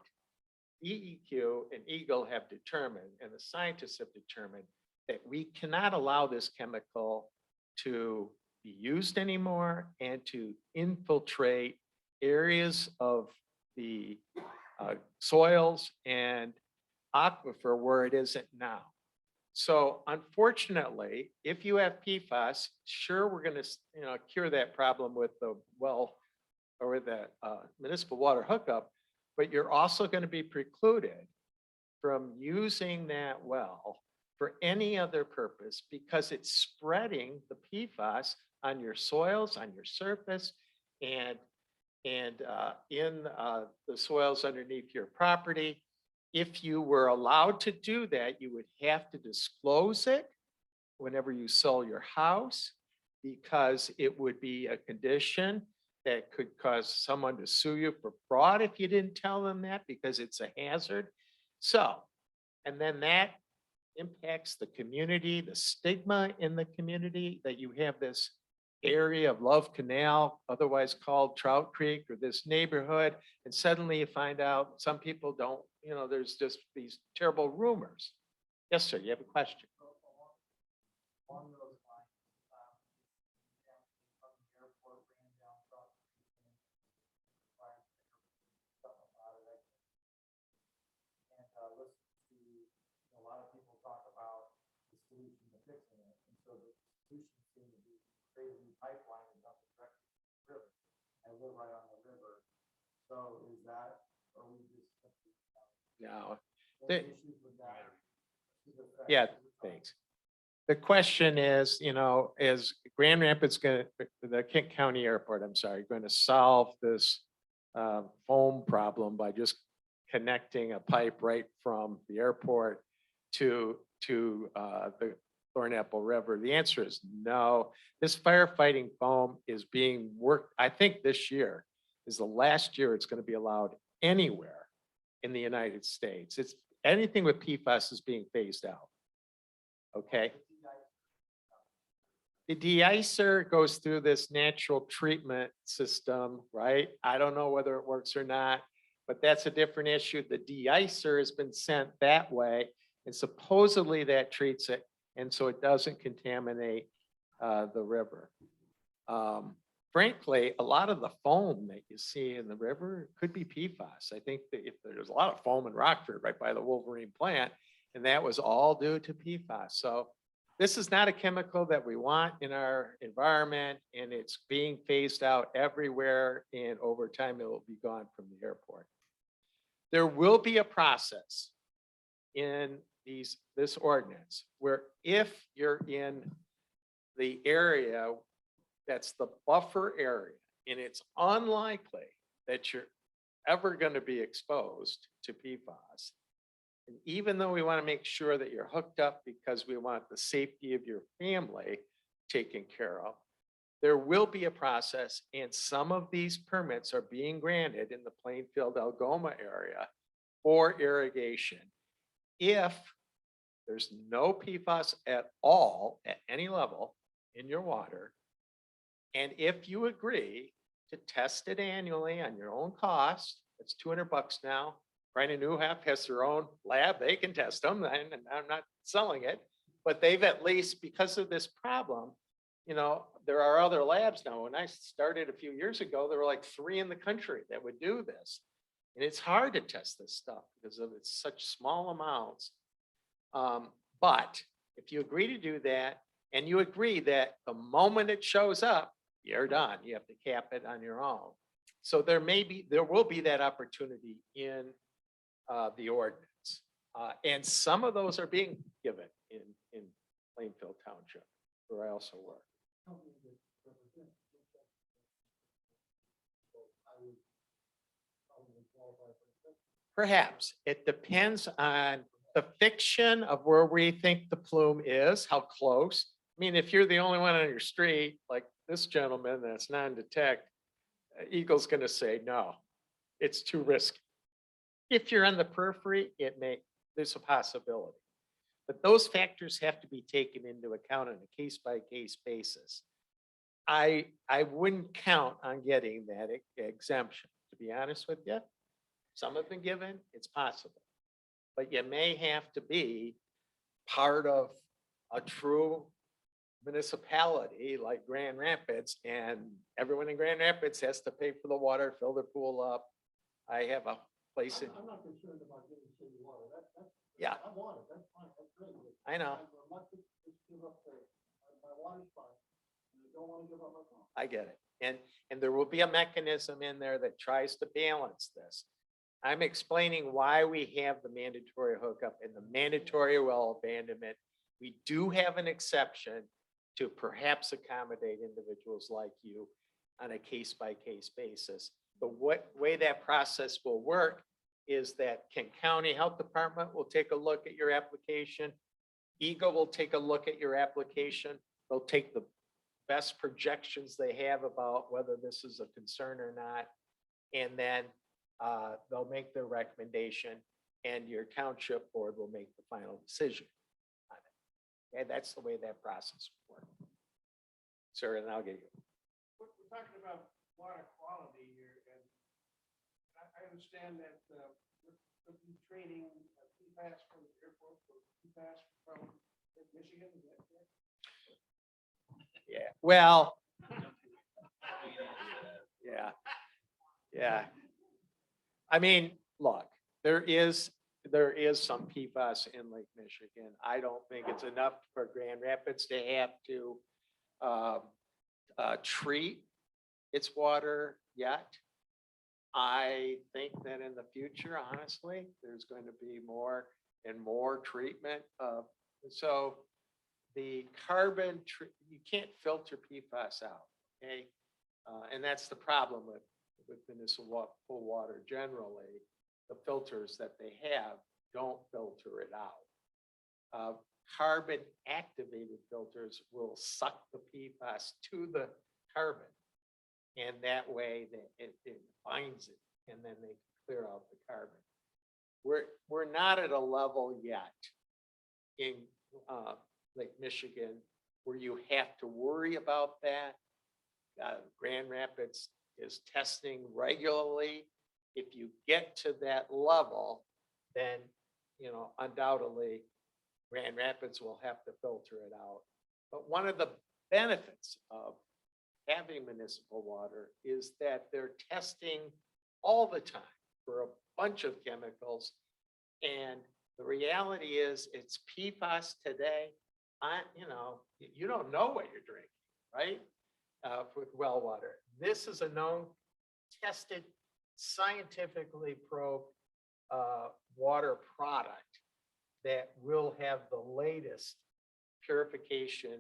EEQ and Eagle have determined, and the scientists have determined, that we cannot allow this chemical to be used anymore and to infiltrate areas of the soils and aquifer where it isn't now. So unfortunately, if you have PFAS, sure, we're going to cure that problem with the well or the municipal water hookup, but you're also going to be precluded from using that well for any other purpose because it's spreading the PFAS on your soils, on your surface, and in the soils underneath your property. If you were allowed to do that, you would have to disclose it whenever you sell your house, because it would be a condition that could cause someone to sue you for fraud if you didn't tell them that, because it's a hazard. So, and then that impacts the community, the stigma in the community that you have this area of Love Canal, otherwise called Trout Creek, or this neighborhood, and suddenly you find out some people don't, there's just these terrible rumors. Yes, sir, you have a question? Pipeline and dump it directly to the river. I live right on the river. So is that, or we just? No. Issues with that? Yeah, thanks. The question is, is Grand Rapids the Kent County Airport, I'm sorry, going to solve this foam problem by just connecting a pipe right from the airport to the Thornapple River? The answer is no. This firefighting foam is being worked. I think this year is the last year it's going to be allowed anywhere in the United States. It's anything with PFAS is being phased out. Okay. The de-icer goes through this natural treatment system, right? I don't know whether it works or not, but that's a different issue. The de-icer has been sent that way, and supposedly that treats it, and so it doesn't contaminate the river. Frankly, a lot of the foam that you see in the river could be PFAS. I think that if there's a lot of foam in Rockford right by the Wolverine plant, and that was all due to PFAS. So this is not a chemical that we want in our environment, and it's being phased out everywhere, and over time it will be gone from the airport. There will be a process in this ordinance where if you're in the area that's the buffer area, and it's unlikely that you're ever going to be exposed to PFAS, and even though we want to make sure that you're hooked up because we want the safety of your family taken care of, there will be a process, and some of these permits are being granted in the Plainfield Algoma area for irrigation. If there's no PFAS at all at any level in your water, and if you agree to test it annually on your own cost, it's $200 now. Brian and Newhaf has their own lab. They can test them, and I'm not selling it, but they've at least, because of this problem, you know, there are other labs now. When I started a few years ago, there were like 3 in the country that would do this. And it's hard to test this stuff because of it's such small amounts. But if you agree to do that, and you agree that the moment it shows up, you're done. You have to cap it on your own. So there will be that opportunity in the ordinance. And some of those are being given in Plainfield Township, where I also work. Perhaps. It depends on the fiction of where we think the plume is, how close. I mean, if you're the only one on your street, like this gentleman that's non-detect, Eagle's going to say, no, it's too risky. If you're on the periphery, there's a possibility. But those factors have to be taken into account on a case-by-case basis. I wouldn't count on getting that exemption, to be honest with you. Some have been given, it's possible. But you may have to be part of a true municipality like Grand Rapids, and everyone in Grand Rapids has to pay for the water, fill their pool up. I have a place in. I'm not concerned about getting city water. Yeah. I want it. That's fine. That's great. I know. I'm reluctant to give up my water supply. And I don't want to give up my phone. I get it. And there will be a mechanism in there that tries to balance this. I'm explaining why we have the mandatory hookup and the mandatory well abandonment. We do have an exception to perhaps accommodate individuals like you on a case-by-case basis. The way that process will work is that Kent County Health Department will take a look at your application. Eagle will take a look at your application. They'll take the best projections they have about whether this is a concern or not. And then they'll make their recommendation, and your township board will make the final decision on it. And that's the way that process will work. Sir, and I'll get you. We're talking about water quality here, and I understand that we'll be training Pfas from the airport for Pfas from Michigan. Is that correct? Yeah, well. Yeah. I mean, look, there is some PFAS in Lake Michigan. I don't think it's enough for Grand Rapids to have to treat its water yet. I think that in the future, honestly, there's going to be more and more treatment. So the carbon, you can't filter PFAS out, okay? And that's the problem with municipal water generally. The filters that they have don't filter it out. Carbon activated filters will suck the PFAS to the carbon. And that way it binds it, and then they clear out the carbon. We're not at a level yet in Lake Michigan where you have to worry about that. Grand Rapids is testing regularly. If you get to that level, then, you know, undoubtedly Grand Rapids will have to filter it out. But one of the benefits of having municipal water is that they're testing all the time for a bunch of chemicals. And the reality is it's PFAS today, you don't know what you're drinking, right? With well water. This is a known, tested, scientifically probed water product that will have the latest purification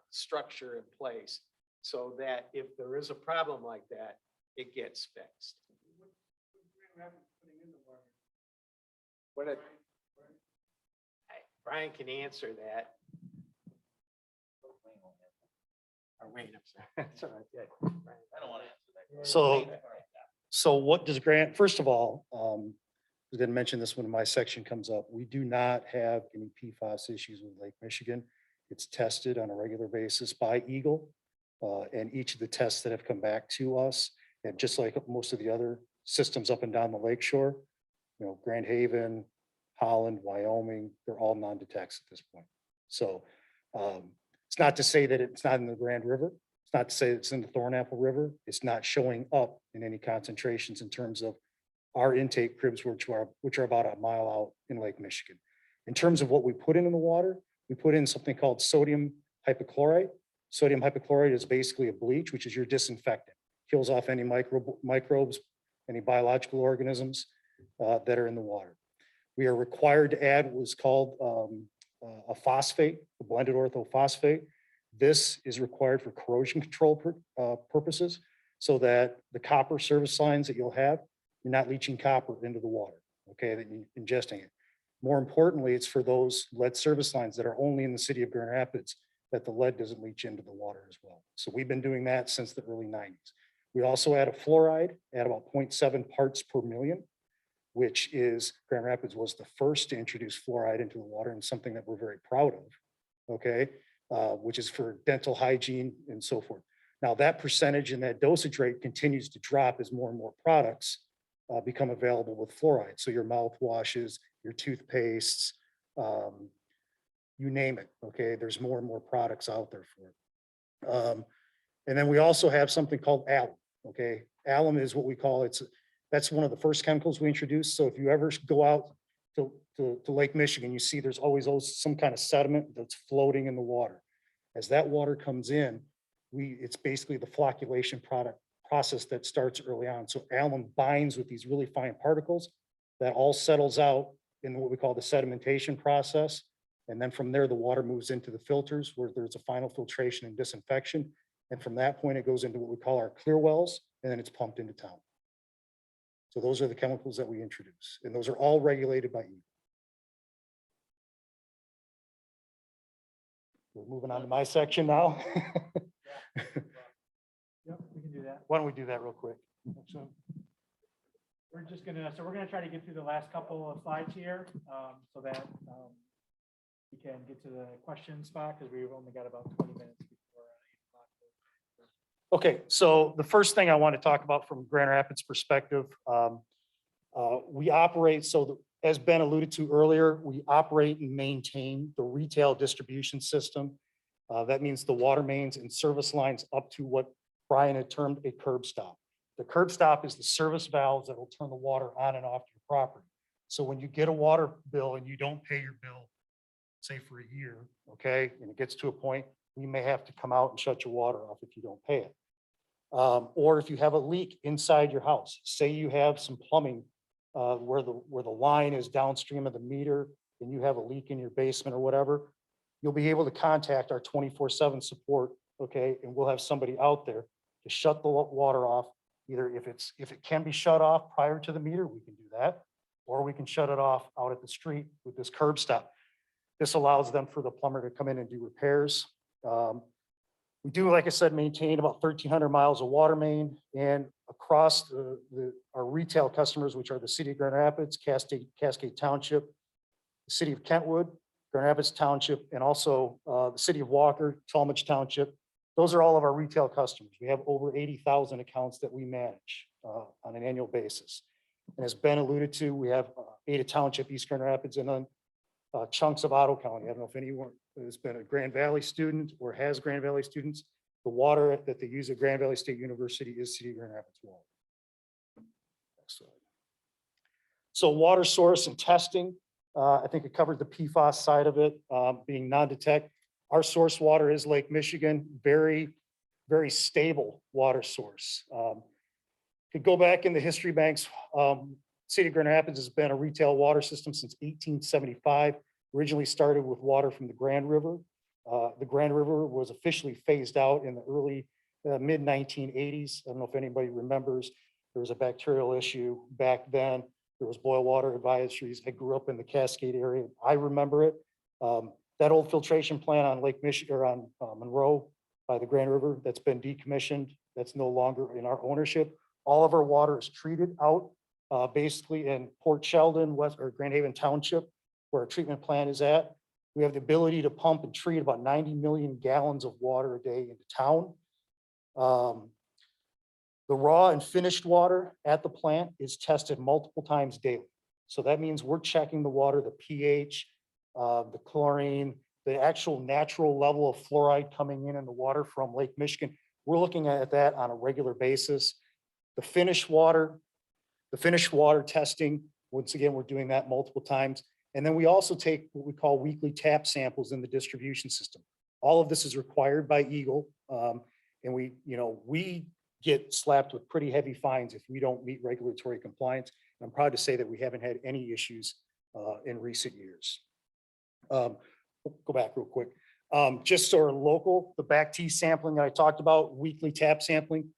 structure in place so that if there is a problem like that, it gets fixed. Brian can answer that. Or Wayne, I'm sorry. That's all right, yeah. Brian. I don't want to answer that. So what does grant, first of all, I was going to mention this when my section comes up. We do not have any PFAS issues with Lake Michigan. It's tested on a regular basis by Eagle. And each of the tests that have come back to us, and just like most of the other systems up and down the lakeshore, Grand Haven, Holland, Wyoming, they're all non-detects at this point. So it's not to say that it's not in the Grand River. It's not to say it's in the Thornapple River. It's not showing up in any concentrations in terms of our intake cribs, which are about a mile out in Lake Michigan. In terms of what we put in the water, we put in something called sodium hypochlorite. Sodium hypochlorite is basically a bleach, which is your disinfectant. Kills off any microbes, any biological organisms that are in the water. We are required to add what's called a phosphate, a blended orthophosphate. This is required for corrosion control purposes so that the copper service lines that you'll have, you're not leaching copper into the water, okay, that you're ingesting it. More importantly, it's for those lead service lines that are only in the city of Grand Rapids that the lead doesn't leach into the water as well. So we've been doing that since the early 90s. We also add a fluoride at about 0.7 parts per million, which is, Grand Rapids was the first to introduce fluoride into the water and something that we're very proud of, okay, which is for dental hygiene and so forth. Now that percentage and that dosage rate continues to drop as more and more products become available with fluoride. So your mouthwashes, your toothpastes, you name it, okay? There's more and more products out there for it. And then we also have something called alum, okay? Alum is what we call, that's one of the first chemicals we introduced. So if you ever go out to Lake Michigan, you see there's always some kind of sediment that's floating in the water. As that water comes in, it's basically the flocculation process that starts early on. So alum binds with these really fine particles that all settles out in what we call the sedimentation process. And then from there, the water moves into the filters where there's a final filtration and disinfection. And from that point, it goes into what we call our clear wells, and then it's pumped into town. So those are the chemicals that we introduce, and those are all regulated by EPA. We're moving on to my section now. Yep, we can do that. Why don't we do that real quick? So We're gonna try to get through the last couple of slides here, so that we can get to the question spot, because we've only got about 20 minutes before 8 o'clock. Okay, so the first thing I want to talk about from Grand Rapids perspective, we operate, as Ben alluded to earlier, we operate and maintain the retail distribution system. That means the water mains and service lines up to what Brian had termed a curb stop. The curb stop is the service valves that will turn the water on and off your property. So when you get a water bill and you don't pay your bill, say for a year, okay, and it gets to a point, we may have to come out and shut your water off if you don't pay it. Or if you have a leak inside your house, say you have some plumbing where the line is downstream of the meter and you have a leak in your basement or whatever, you'll be able to contact our 24/7 support, okay, and we'll have somebody out there to shut the water off. Either if it can be shut off prior to the meter, we can do that, or we can shut it off out at the street with this curb stop. This allows them for the plumber to come in and do repairs. We do, like I said, maintain about 1,300 miles of water main, and across our retail customers, which are the city of Grand Rapids, Cascade Township, the city of Kentwood, Grand Rapids Township, and also the city of Walker, Talmadge Township. Those are all of our retail customers. We have over 80,000 accounts that we manage on an annual basis. And as Ben alluded to, we have Ada Township, East Grand Rapids, and then chunks of Ottawa County. I don't know if anyone has been a Grand Valley student or has Grand Valley students. The water that they use at Grand Valley State University is City of Grand Rapids water. Next slide. So water source and testing. I think it covered the PFAS side of it, being non-detect. Our source water is Lake Michigan, very, very stable water source. Could go back in the history banks. City of Grand Rapids has been a retail water system since 1875. Originally started with water from the Grand River. The Grand River was officially phased out in the early, mid 1980s. I don't know if anybody remembers. There was a bacterial issue back then. There was boil water advisories. I grew up in the Cascade area. I remember it. That old filtration plant on Lake Michigan or on Monroe by the Grand River, that's been decommissioned. That's no longer in our ownership. All of our water is treated out basically in Port Sheldon, West or Grand Haven Township, where our treatment plant is at. We have the ability to pump and treat about 90 million gallons of water a day into town. The raw and finished water at the plant is tested multiple times daily. So that means we're checking the water, the pH, the chlorine, the actual natural level of fluoride coming in the water from Lake Michigan. We're looking at that on a regular basis. The finished water testing, once again, we're doing that multiple times. And then we also take what we call weekly tap samples in the distribution system. All of this is required by Eagle. And we get slapped with pretty heavy fines if we don't meet regulatory compliance. And I'm proud to say that we haven't had any issues in recent years. Go back real quick. Just sort of local, the back T sampling that I talked about, weekly tap sampling.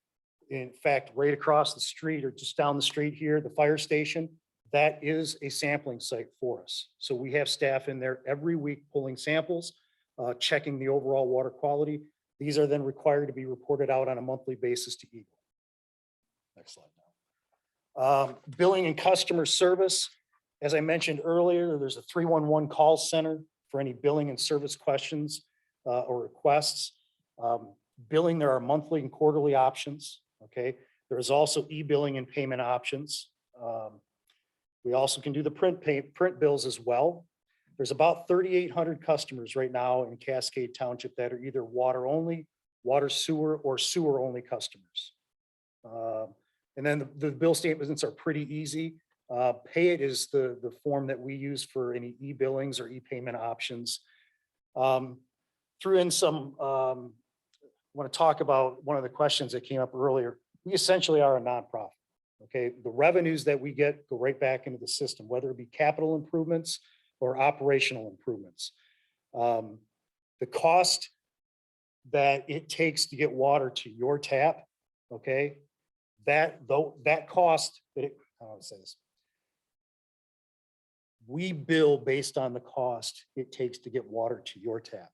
In fact, right across the street or just down the street here, the fire station, that is a sampling site for us. So we have staff in there every week pulling samples, checking the overall water quality. These are then required to be reported out on a monthly basis to Eagle. Next slide now. Billing and customer service. As I mentioned earlier, there's a 311 call center for any billing and service questions or requests. Billing, there are monthly and quarterly options. Okay, there is also e-billing and payment options. We also can do the print bills as well. There's about 3,800 customers right now in Cascade Township that are either water only, water sewer, or sewer only customers. And then the bill statements are pretty easy. Pay It is the form that we use for any e-billings or e-payment options. Threw in some, I want to talk about one of the questions that came up earlier. We essentially are a nonprofit. Okay, the revenues that we get go right back into the system, whether it be capital improvements or operational improvements. The cost that it takes to get water to your tap, okay, that cost that it, how do I say this? We bill based on the cost it takes to get water to your tap.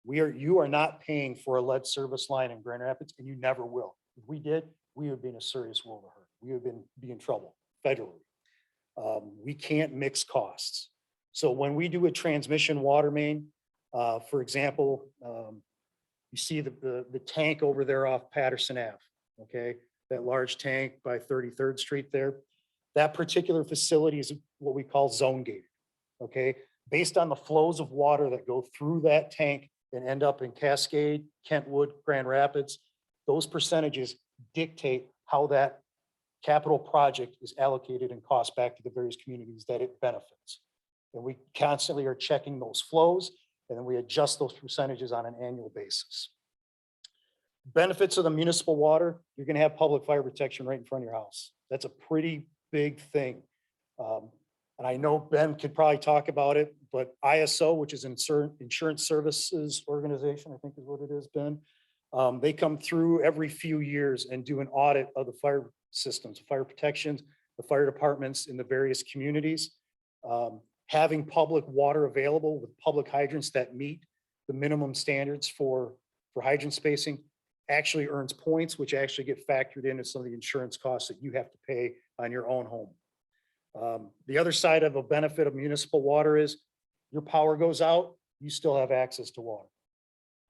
You are not paying for a lead service line in Grand Rapids, and you never will. If we did, we would be in a serious world of hurt. We would be in trouble federally. We can't mix costs. So when we do a transmission water main, for example, you see the tank over there off Patterson Ave, okay? That large tank by 33rd Street there. That particular facility is what we call zone gated, okay? Based on the flows of water that go through that tank and end up in Cascade, Kentwood, Grand Rapids, those percentages dictate how that capital project is allocated and cost back to the various communities that it benefits. And we constantly are checking those flows, and then we adjust those percentages on an annual basis. Benefits of the municipal water, you're gonna have public fire protection right in front of your house. That's a pretty big thing. And I know Ben could probably talk about it, but ISO, which is Insurance Services Organization, I think is what it is, Ben. They come through every few years and do an audit of the fire systems, fire protections, the fire departments in the various communities. Having public water available with public hydrants that meet the minimum standards for hydrant spacing actually earns points, which actually get factored into some of the insurance costs that you have to pay on your own home. The other side of a benefit of municipal water is your power goes out, you still have access to water.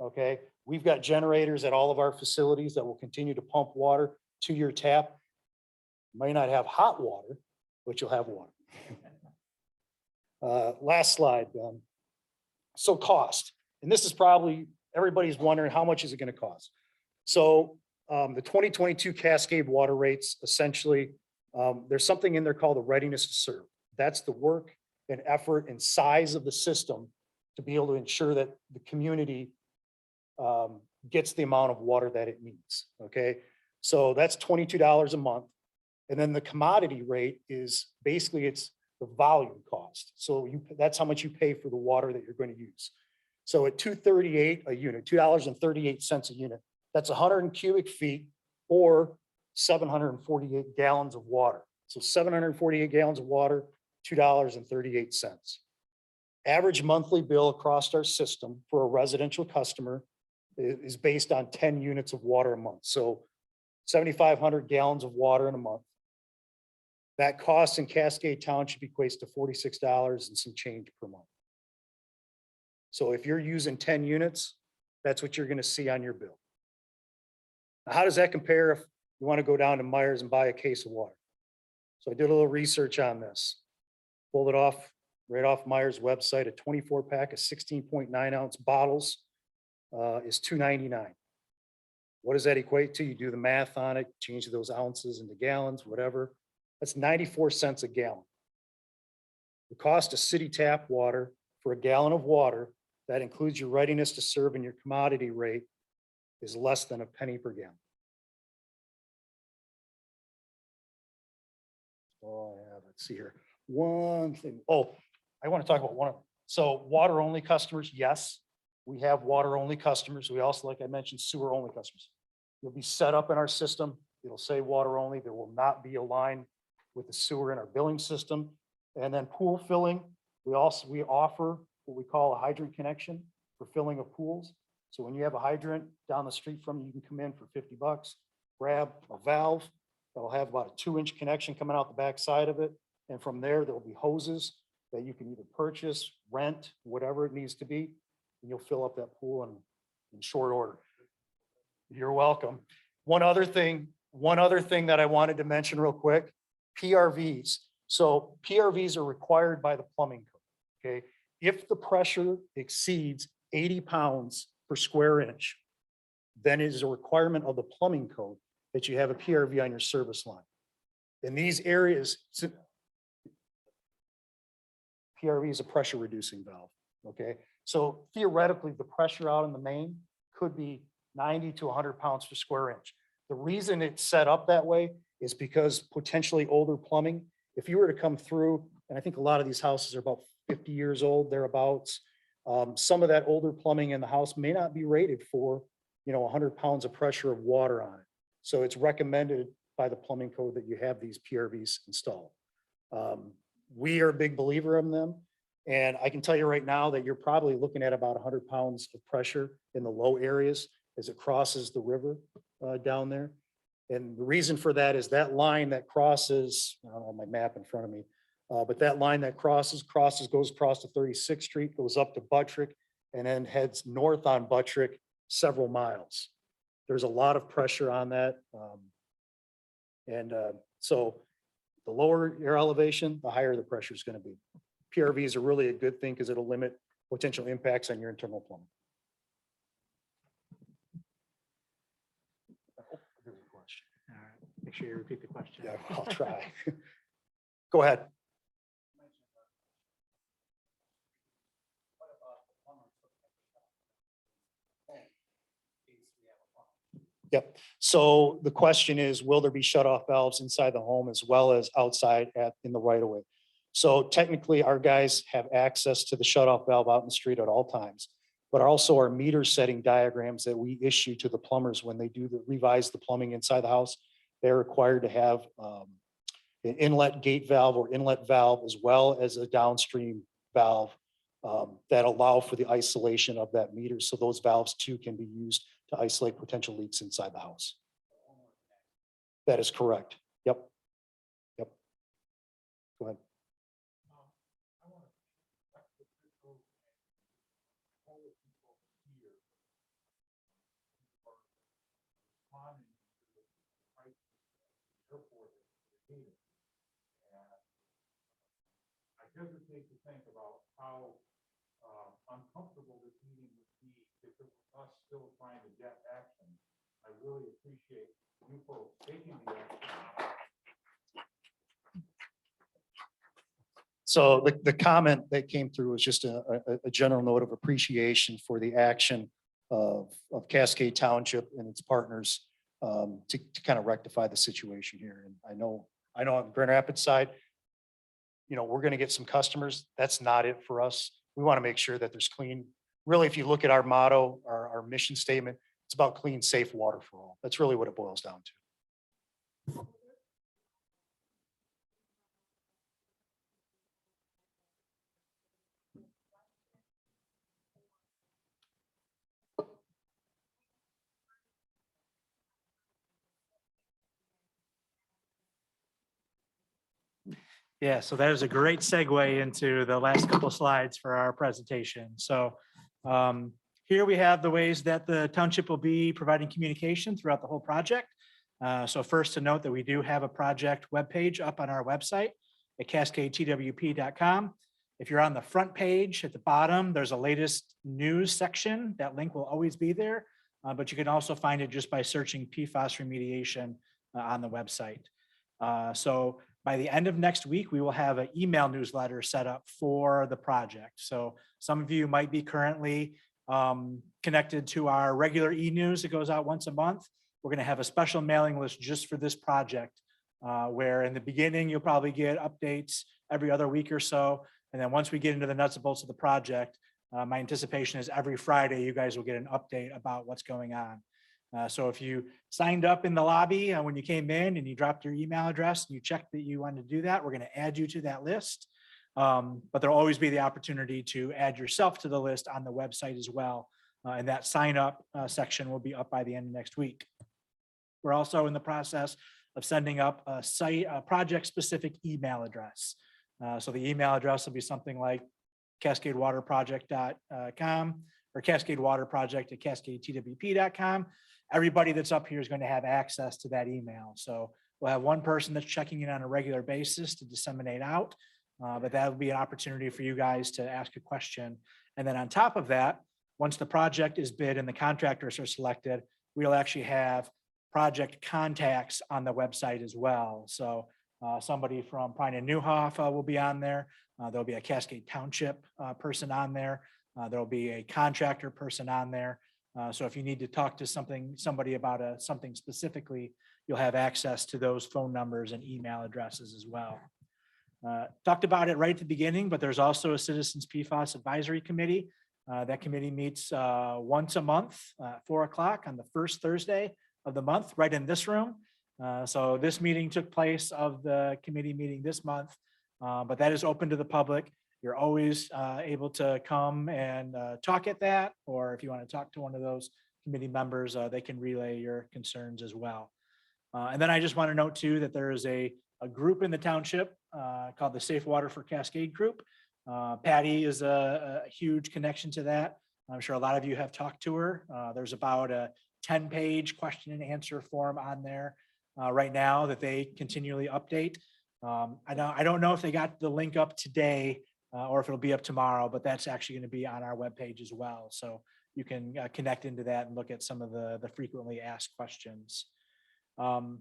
Okay, we've got generators at all of our facilities that will continue to pump water to your tap. You might not have hot water, but you'll have water. Last slide. So cost, and this is probably, everybody's wondering how much is it going to cost? So the 2022 Cascade water rates, essentially, there's something in there called the readiness to serve. That's the work and effort and size of the system to be able to ensure that the community gets the amount of water that it needs, okay? So that's $22 a month. And then the commodity rate is basically it's the volume cost. So that's how much you pay for the water that you're going to use. So at $2.38 a unit, $2.38 a unit, that's 100 cubic feet or 748 gallons of water. So 748 gallons of water, $2.38. Average monthly bill across our system for a residential customer is based on 10 units of water a month. So 7,500 gallons of water in a month. That cost in Cascade Township equates to $46 and some change per month. So if you're using 10 units, that's what you're going to see on your bill. Now, how does that compare if you want to go down to Myers and buy a case of water? So I did a little research on this. Pulled it off, right off Myers' website. A 24 pack of 16.9 ounce bottles is $2.99. What does that equate to? You do the math on it, change those ounces into gallons, whatever. That's 94 cents a gallon. The cost of city tap water for a gallon of water, that includes your readiness to serve and your commodity rate, is less than a penny per gallon. Oh, yeah, let's see here. One thing. Oh, I want to talk about one. So water only customers, yes, we have water only customers. We also, like I mentioned, sewer only customers. You'll be set up in our system. It'll say water only. There will not be a line with the sewer in our billing system. And then pool filling, we offer what we call a hydrant connection for filling of pools. So when you have a hydrant down the street from you, you can come in for $50, grab a valve that'll have about a 2-inch connection coming out the back side of it. And from there, there'll be hoses that you can either purchase, rent, whatever it needs to be, and you'll fill up that pool in short order. You're welcome. One other thing that I wanted to mention real quick, PRVs. So PRVs are required by the plumbing code, okay? If the pressure exceeds 80 pounds per square inch, then it is a requirement of the plumbing code that you have a PRV on your service line. In these areas, PRV is a pressure reducing valve, okay? So theoretically, the pressure out in the main could be 90 to 100 pounds per square inch. The reason it's set up that way is because potentially older plumbing, if you were to come through, and I think a lot of these houses are about 50 years old, thereabouts, some of that older plumbing in the house may not be rated for, 100 pounds of pressure of water on it. So it's recommended by the plumbing code that you have these PRVs installed. We are a big believer in them. And I can tell you right now that you're probably looking at about 100 pounds of pressure in the low areas as it crosses the river down there. And the reason for that is that line that crosses, I don't have my map in front of me, but that line that crosses, goes across to 36th Street, goes up to Buttrick, and then heads north on Buttrick several miles. There's a lot of pressure on that. So the lower your elevation, the higher the pressure is going to be. PRVs are really a good thing because it'll limit potential impacts on your internal plumbing. Oh, there's a question. All right, make sure you repeat the question. Yeah, I'll try. Go ahead. Yep. So the question is, will there be shut-off valves inside the home as well as outside in the right of way? So technically, our guys have access to the shut-off valve out in the street at all times, but also our meter setting diagrams that we issue to the plumbers when they do revise the plumbing inside the house, they're required to have an inlet gate valve or inlet valve as well as a downstream valve that allow for the isolation of that meter. So those valves too can be used to isolate potential leaks inside the house. That is correct. Yep. Yep. Go ahead. I hesitate to think about how uncomfortable this meeting would be if it was us still trying to get action. I really appreciate you folks taking the action. So the comment that came through was just a general note of appreciation for the action of Cascade Township and its partners to kind of rectify the situation here. And I know on Grand Rapids side, we're going to get some customers. That's not it for us. We want to make sure that there's clean. Really, if you look at our motto, our mission statement, it's about clean, safe water for all. That's really what it boils down to. Yeah, so that is a great segue into the last couple of slides for our presentation. So here we have the ways that the township will be providing communication throughout the whole project. So first to note that we do have a project webpage up on our website at cascadetwp.com. If you're on the front page at the bottom, there's a latest news section. That link will always be there, but you can also find it just by searching PFAS remediation on the website. So by the end of next week, we will have an email newsletter set up for the project. So some of you might be currently connected to our regular e-news that goes out once a month. We're going to have a special mailing list just for this project, where in the beginning, you'll probably get updates every other week or so. And then once we get into the nuts and bolts of the project, my anticipation is every Friday, you guys will get an update about what's going on. So if you signed up in the lobby when you came in and you dropped your email address and you checked that you wanted to do that, we're going to add you to that list. But there'll always be the opportunity to add yourself to the list on the website as well. And that sign up section will be up by the end of next week. We're also in the process of sending up a project specific email address. So the email address will be something like cascadewaterproject.com or cascadewaterproject@cascadetwp.com. Everybody that's up here is going to have access to that email. So we'll have one person that's checking in on a regular basis to disseminate out, but that will be an opportunity for you guys to ask a question. And then on top of that, once the project is bid and the contractors are selected, we'll actually have project contacts on the website as well. So somebody from Pine and Newhoff will be on there. There'll be a Cascade Township person on there. There'll be a contractor person on there. So if you need to talk to somebody about something specifically, you'll have access to those phone numbers and email addresses as well. Talked about it right at the beginning, but there's also a Citizens PFAS Advisory Committee. That committee meets once a month, 4 o'clock on the first Thursday of the month, right in this room. So this meeting took place of the committee meeting this month, but that is open to the public. You're always able to come and talk at that, or if you want to talk to one of those committee members, they can relay your concerns as well. And then I just want to note too that there is a group in the township called the Safe Water for Cascade Group. Patty is a huge connection to that. I'm sure a lot of you have talked to her. There's about a 10-page question and answer form on there right now that they continually update. I don't know if they got the link up today or if it'll be up tomorrow, but that's actually going to be on our webpage as well. So you can connect into that and look at some of the frequently asked questions. And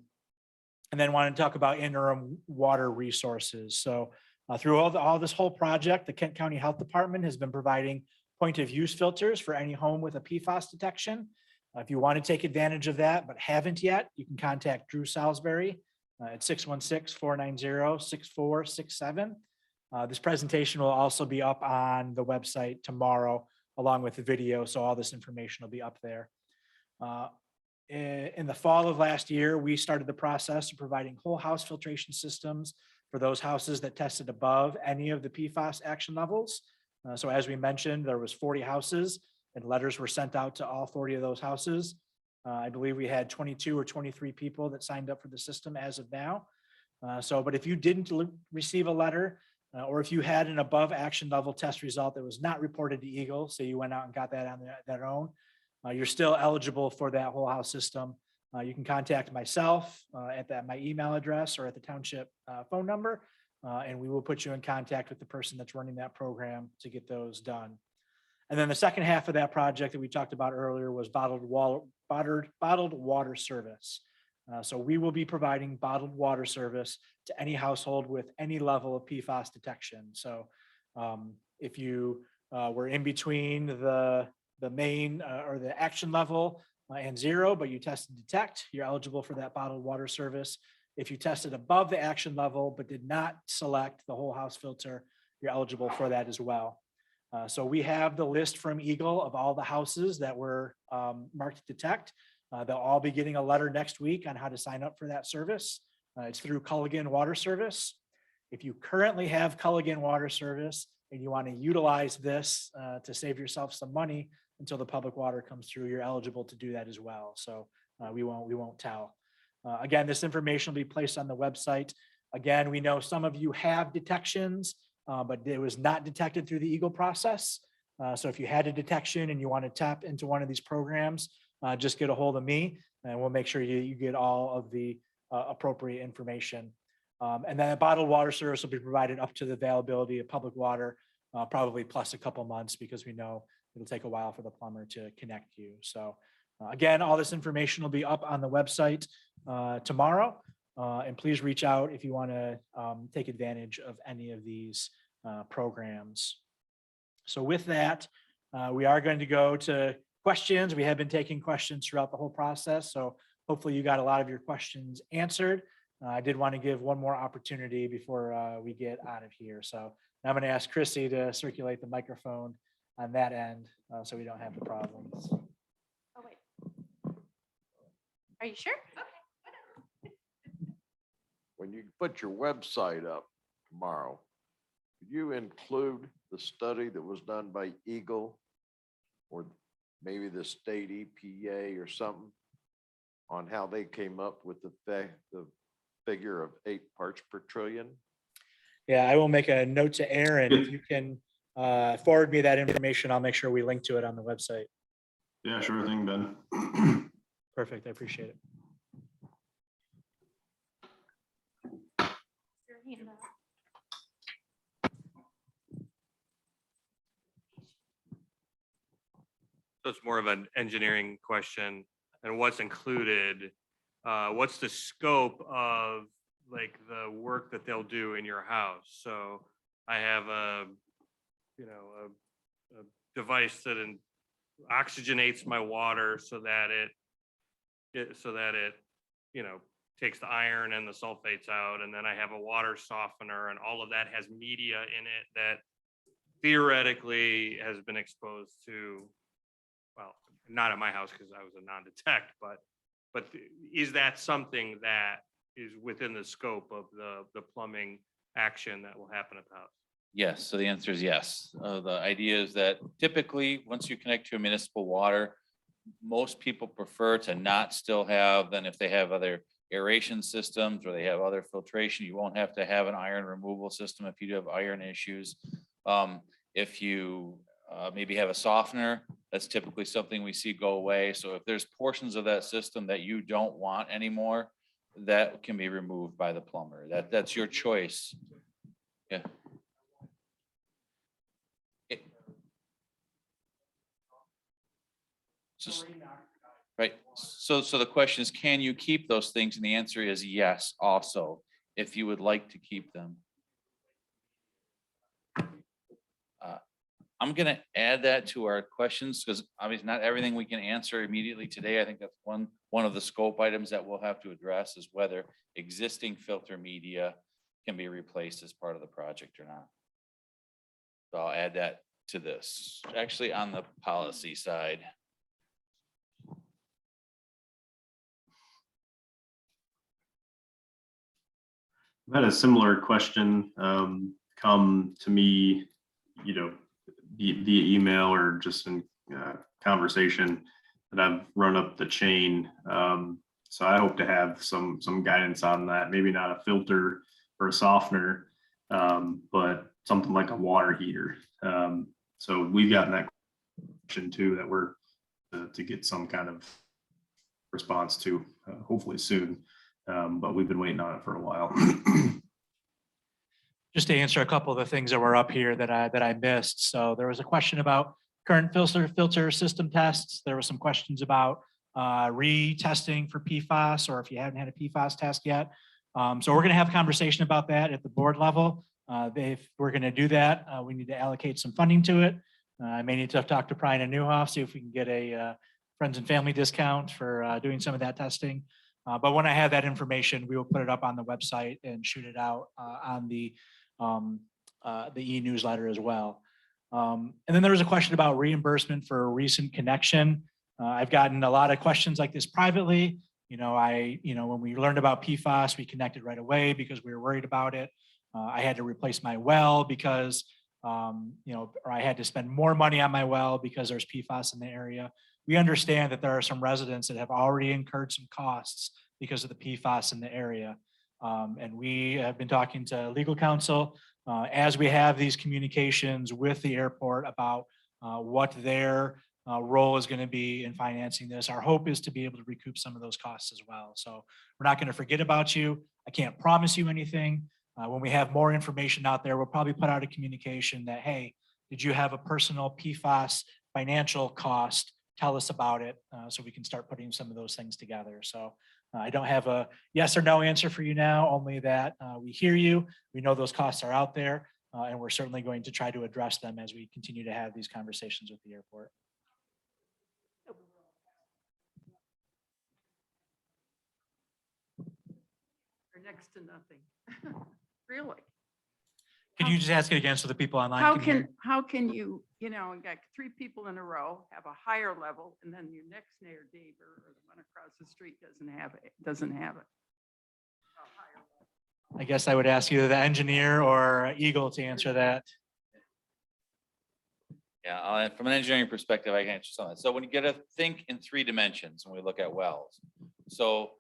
then want to talk about interim water resources. So through all this whole project, the Kent County Health Department has been providing point of use filters for any home with a PFAS detection. If you want to take advantage of that, but haven't yet, you can contact Drew Salisbury at 616-490-6467. This presentation will also be up on the website tomorrow, along with the video. So all this information will be up there. In the fall of last year, we started the process of providing whole house filtration systems for those houses that tested above any of the PFAS action levels. So as we mentioned, there was 40 houses and letters were sent out to all 40 of those houses. I believe we had 22 or 23 people that signed up for the system as of now. But if you didn't receive a letter, or if you had an above action level test result that was not reported to Eagle, so you went out and got that on their own, you're still eligible for that whole house system. You can contact myself at my email address or at the township phone number, and we will put you in contact with the person that's running that program to get those done. And then the second half of that project that we talked about earlier was bottled water service. So we will be providing bottled water service to any household with any level of PFAS detection. So if you were in between the main or the action level and 0, but you test and detect, you're eligible for that bottled water service. If you tested above the action level but did not select the whole house filter, you're eligible for that as well. So we have the list from Eagle of all the houses that were marked detect. They'll all be getting a letter next week on how to sign up for that service. It's through Culligan Water Service. If you currently have Culligan Water Service and you want to utilize this to save yourself some money until the public water comes through, you're eligible to do that as well. So we won't tell. Again, this information will be placed on the website. Again, we know some of you have detections, but it was not detected through the Eagle process. So if you had a detection and you want to tap into one of these programs, just get a hold of me and we'll make sure you get all of the appropriate information. And then a bottled water service will be provided up to the availability of public water, probably plus a couple months, because we know it'll take a while for the plumber to connect you. So again, all this information will be up on the website tomorrow. And please reach out if you want to take advantage of any of these programs. So with that, we are going to go to questions. We have been taking questions throughout the whole process. So hopefully you got a lot of your questions answered. I did want to give one more opportunity before we get out of here. So I'm going to ask Chrissy to circulate the microphone on that end so we don't have the problems. Oh, wait. Are you sure? Okay. When you put your website up tomorrow, could you include the study that was done by Eagle or maybe the state EPA or something on how they came up with the figure of 8 parts per trillion? Yeah, I will make a note to Aaron. If you can forward me that information, I'll make sure we link to it on the website. Yeah, sure thing, Ben. Perfect. I appreciate it. So it's more of an engineering question, and what's included, what's the scope of like the work that they'll do in your house? So I have a device that oxygenates my water so that it takes the iron and the sulfates out, and then I have a water softener, and all of that has media in it that theoretically has been exposed to, well, not at my house because I was a non-detect, but is that something that is within the scope of the plumbing action that will happen at the house? Yes, so the answer is yes. The idea is that typically, once you connect to a municipal water, most people prefer to not still have, then if they have other aeration systems or they have other filtration, you won't have to have an iron removal system if you do have iron issues. If you maybe have a softener, that's typically something we see go away. So if there's portions of that system that you don't want anymore, that can be removed by the plumber. That's your choice. Yeah. Right. So the question is, can you keep those things? And the answer is yes, also, if you would like to keep them. I'm going to add that to our questions because obviously not everything we can answer immediately today. I think that's one of the scope items that we'll have to address is whether existing filter media can be replaced as part of the project or not. So I'll add that to this, actually on the policy side. I've had a similar question come to me, via email or just in conversation that I've run up the chain. So I hope to have some guidance on that. Maybe not a filter or a softener, but something like a water heater. So we've gotten that question too that we're to get some kind of response to, hopefully soon. But we've been waiting on it for a while. Just to answer a couple of the things that were up here that I missed. So there was a question about current filter system tests. There were some questions about retesting for PFAS, or if you haven't had a PFAS test yet. So we're going to have a conversation about that at the board level. If we're going to do that, we need to allocate some funding to it. I may need to talk to Brian and Newhoff, see if we can get a friends and family discount for doing some of that testing. But when I have that information, we will put it up on the website and shoot it out on the e-newsletter as well. And then there was a question about reimbursement for a recent connection. I've gotten a lot of questions like this privately. When we learned about PFAS, we connected right away because we were worried about it. I had to replace my well because, or I had to spend more money on my well because there's PFAS in the area. We understand that there are some residents that have already incurred some costs because of the PFAS in the area. And we have been talking to legal counsel as we have these communications with the airport about what their role is going to be in financing this. Our hope is to be able to recoup some of those costs as well. So we're not going to forget about you. I can't promise you anything. When we have more information out there, we'll probably put out a communication that, hey, did you have a personal PFAS financial cost? Tell us about it so we can start putting some of those things together. So I don't have a yes or no answer for you now, only that we hear you. We know those costs are out there, and we're certainly going to try to address them as we continue to have these conversations with the airport. Or next to nothing. Really? Could you just ask it again so the people online How can hear? how can you got three people in a row, have a higher level, and then your next neighbor or the one across the street doesn't have it. I guess I would ask either the engineer or Eagle to answer that. Yeah, from an engineering perspective, I can answer some of that. So when you get to think in 3 dimensions, when we look at wells, so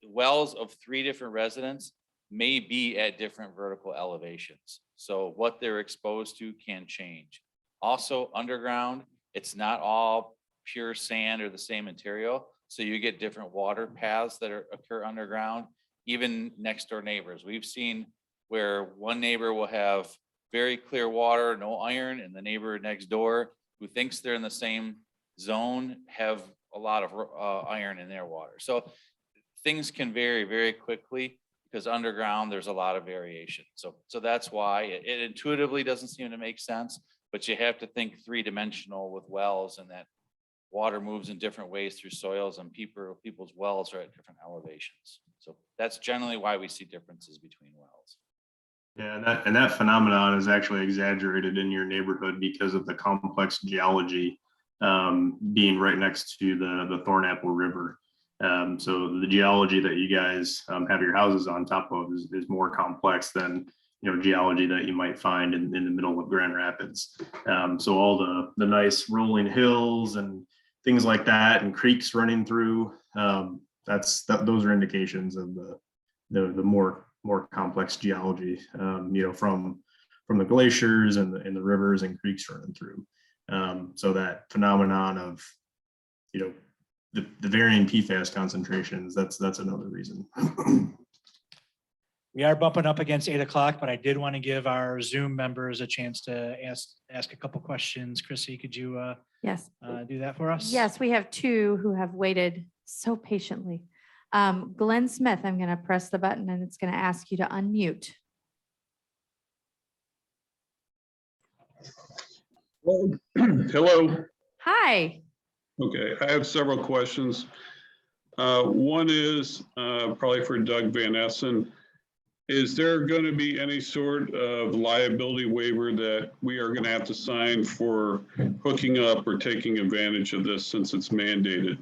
the wells of 3 different residents may be at different vertical elevations. So what they're exposed to can change. Also underground, it's not all pure sand or the same material. So you get different water paths that occur underground, even next door neighbors. We've seen where one neighbor will have very clear water, no iron, and the neighbor next door who thinks they're in the same zone have a lot of iron in their water. So things can vary very quickly because underground there's a lot of variation. So that's why it intuitively doesn't seem to make sense, but you have to think 3-dimensional with wells, and that water moves in different ways through soils, and people's wells are at different elevations. So that's generally why we see differences between wells. Yeah, and that phenomenon is actually exaggerated in your neighborhood because of the complex geology being right next to the Thornapple River. So the geology that you guys have your houses on top of is more complex than geology that you might find in the middle of Grand Rapids. So all the nice rolling hills and things like that, and creeks running through, those are indications of the more complex geology, from the glaciers and the rivers and creeks running through. So that phenomenon of the varying PFAS concentrations, that's another reason. We are bumping up against 8 o'clock, but I did want to give our Zoom members a chance to ask a couple questions. Chrissy, could you Yes. Do that for us? Yes, we have 2 who have waited so patiently. Glenn Smith, I'm going to press the button and it's going to ask you to unmute. Hello. Hi. Okay, I have several questions. One is probably for Doug Van Essen. Is there going to be any sort of liability waiver that we are going to have to sign for hooking up or taking advantage of this since it's mandated?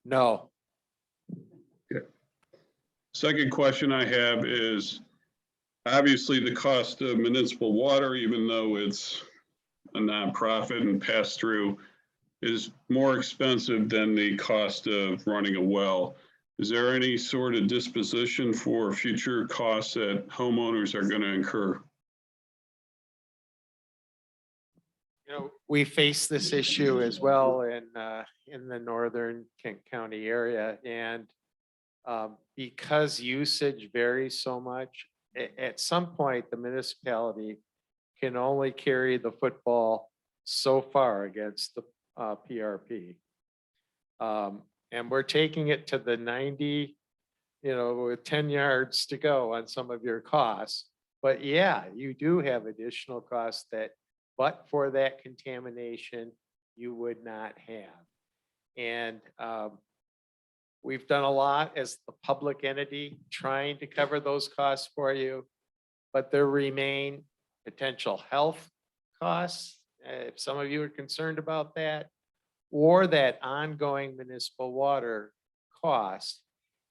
No. Okay. Second question I have is, obviously the cost of municipal water, even though it's a nonprofit and pass through, is more expensive than the cost of running a well. Is there any sort of disposition for future costs that homeowners are going to incur? We face this issue as well in the northern Kent County area, and because usage varies so much, at some point the municipality can only carry the football so far against the PRP. And we're taking it to the 90, with 10 yards to go on some of your costs. But yeah, you do have additional costs that, but for that contamination, you would not have. And we've done a lot as the public entity trying to cover those costs for you, but there remain potential health costs, if some of you are concerned about that, or that ongoing municipal water cost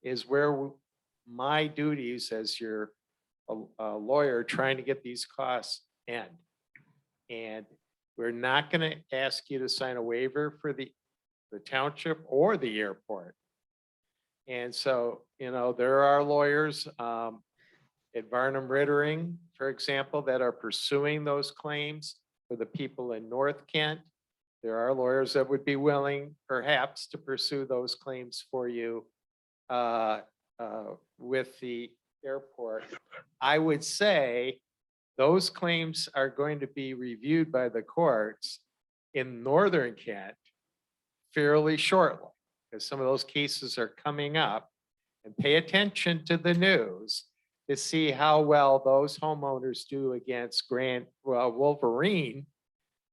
is where my duties as your lawyer trying to get these costs end. And we're not going to ask you to sign a waiver for the township or the airport. And so, there are lawyers at Varnum Rittering, for example, that are pursuing those claims for the people in North Kent. There are lawyers that would be willing perhaps to pursue those claims for you with the airport. I would say those claims are going to be reviewed by the courts in Northern Kent fairly shortly, because some of those cases are coming up. And pay attention to the news to see how well those homeowners do against Wolverine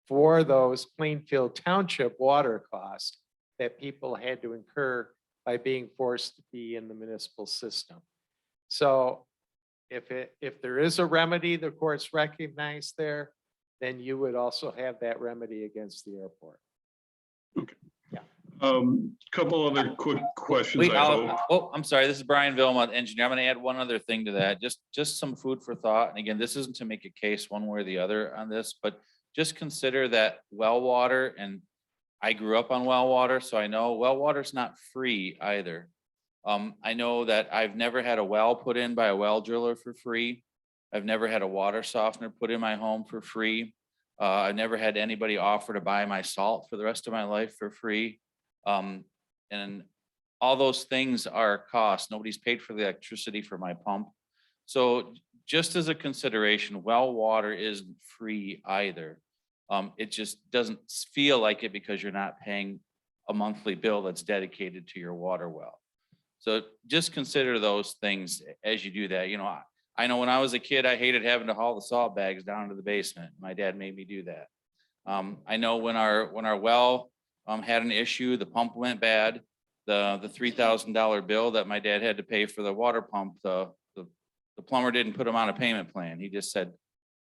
for those Plainfield Township water costs that people had to incur by being forced to be in the municipal system. So if there is a remedy the courts recognize there, then you would also have that remedy against the airport. Couple other quick questions. Wait, I hope. oh, I'm sorry. This is Brian Vilma, engineer. I'm going to add one other thing to that. Just some food for thought. And again, this isn't to make a case one way or the other on this, but just consider that well water, and I grew up on well water, so I know well water is not free either. I know that I've never had a well put in by a well driller for free. I've never had a water softener put in my home for free. I've never had anybody offer to buy my salt for the rest of my life for free. And all those things are costs. Nobody's paid for the electricity for my pump. So just as a consideration, well water isn't free either. It just doesn't feel like it because you're not paying a monthly bill that's dedicated to your water well. So just consider those things as you do that. I know when I was a kid, I hated having to haul the salt bags down to the basement. My dad made me do that. I know when our well had an issue, the pump went bad, the $3,000 bill that my dad had to pay for the water pump, the plumber didn't put him on a payment plan. He just said,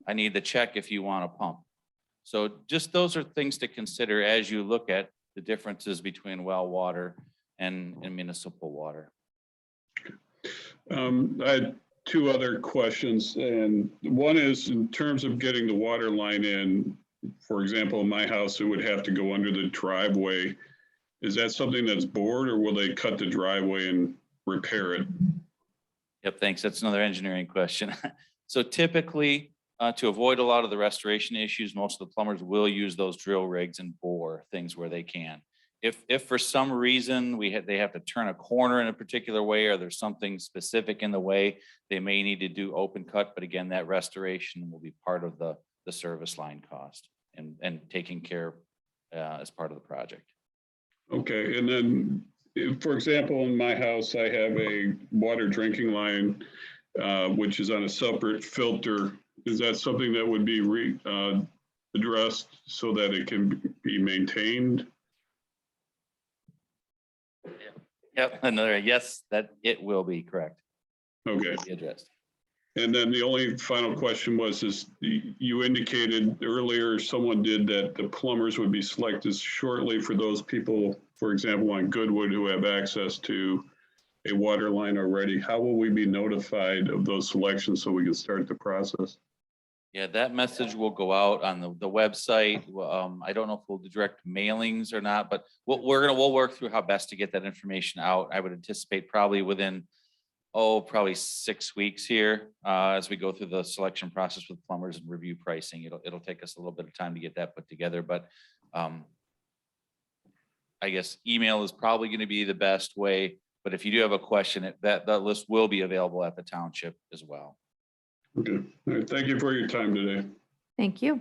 I need the check if you want a pump. So just those are things to consider as you look at the differences between well water and municipal water. I had two other questions, and one is in terms of getting the water line in. For example, in my house, it would have to go under the driveway. Is that something that's bored, or will they cut the driveway and repair it? Yep, thanks. That's another engineering question. So typically, to avoid a lot of the restoration issues, most of the plumbers will use those drill rigs and bore things where they can. If for some reason they have to turn a corner in a particular way, or there's something specific in the way, they may need to do open cut. But again, that restoration will be part of the service line cost and taken care as part of the project. Okay, and then, for example, in my house, I have a water drinking line, which is on a separate filter. Is that something that would be addressed so that it can be maintained? Yep, another yes, that it will be correct. Okay. Be addressed. And then the only final question was, you indicated earlier, someone did, that the plumbers would be selected shortly for those people, for example, on Goodwood, who have access to a water line already. How will we be notified of those selections so we can start the process? Yeah, that message will go out on the website. I don't know if we'll do direct mailings or not, but we'll work through how best to get that information out. I would anticipate probably within probably 6 weeks here as we go through the selection process with plumbers and review pricing. It'll take us a little bit of time to get that put together, but I guess email is probably going to be the best way. But if you do have a question, that list will be available at the township as well. Okay. All right. Thank you for your time today. Thank you.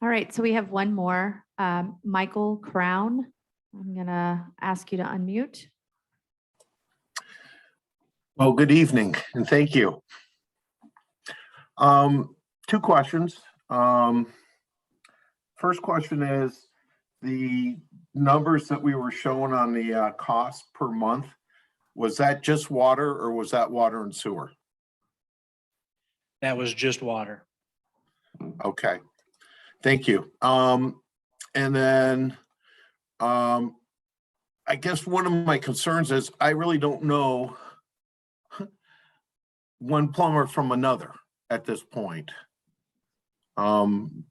All right, so we have one more. Michael Crown. I'm gonna ask you to unmute. Well, good evening and thank you. Two questions. First question is the numbers that we were showing on the cost per month. Was that just water or was that water and sewer? That was just water. Okay, thank you. And then I guess one of my concerns is I really don't know one plumber from another at this point.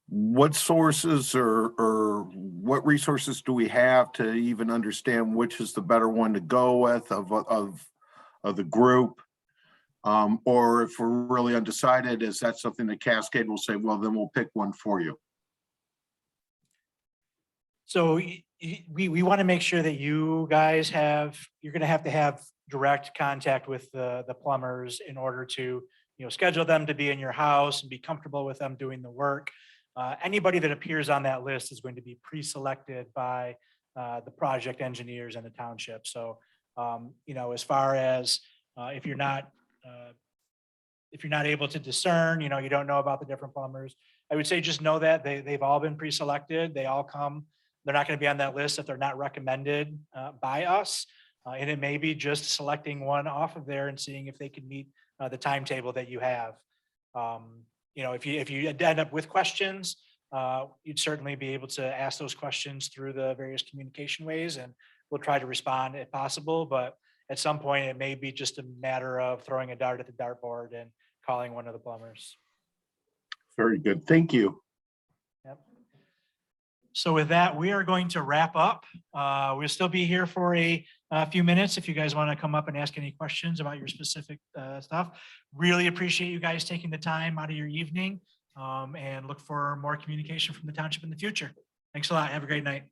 What sources or what resources do we have to even understand which is the better one to go with of the group? Or if we're really undecided, is that something that Cascade will say, well, then we'll pick one for you? So we want to make sure that you guys you're going to have direct contact with the plumbers in order to, schedule them to be in your house and be comfortable with them doing the work. Anybody that appears on that list is going to be pre-selected by the project engineers and the township. So, as far as if you're not able to discern, you don't know about the different plumbers, I would say just know that they've all been pre-selected. They all come. They're not going to be on that list if they're not recommended by us. And it may be just selecting one off of there and seeing if they can meet the timetable that you have. If you end up with questions, you'd certainly be able to ask those questions through the various communication ways, and we'll try to respond if possible. But at some point, it may be just a matter of throwing a dart at the dartboard and calling one of the plumbers. Very good. Thank you. Yep. So with that, we are going to wrap up. We'll still be here for a few minutes if you guys want to come up and ask any questions about your specific stuff. Really appreciate you guys taking the time out of your evening, and look for more communication from the township in the future. Thanks a lot. Have a great night.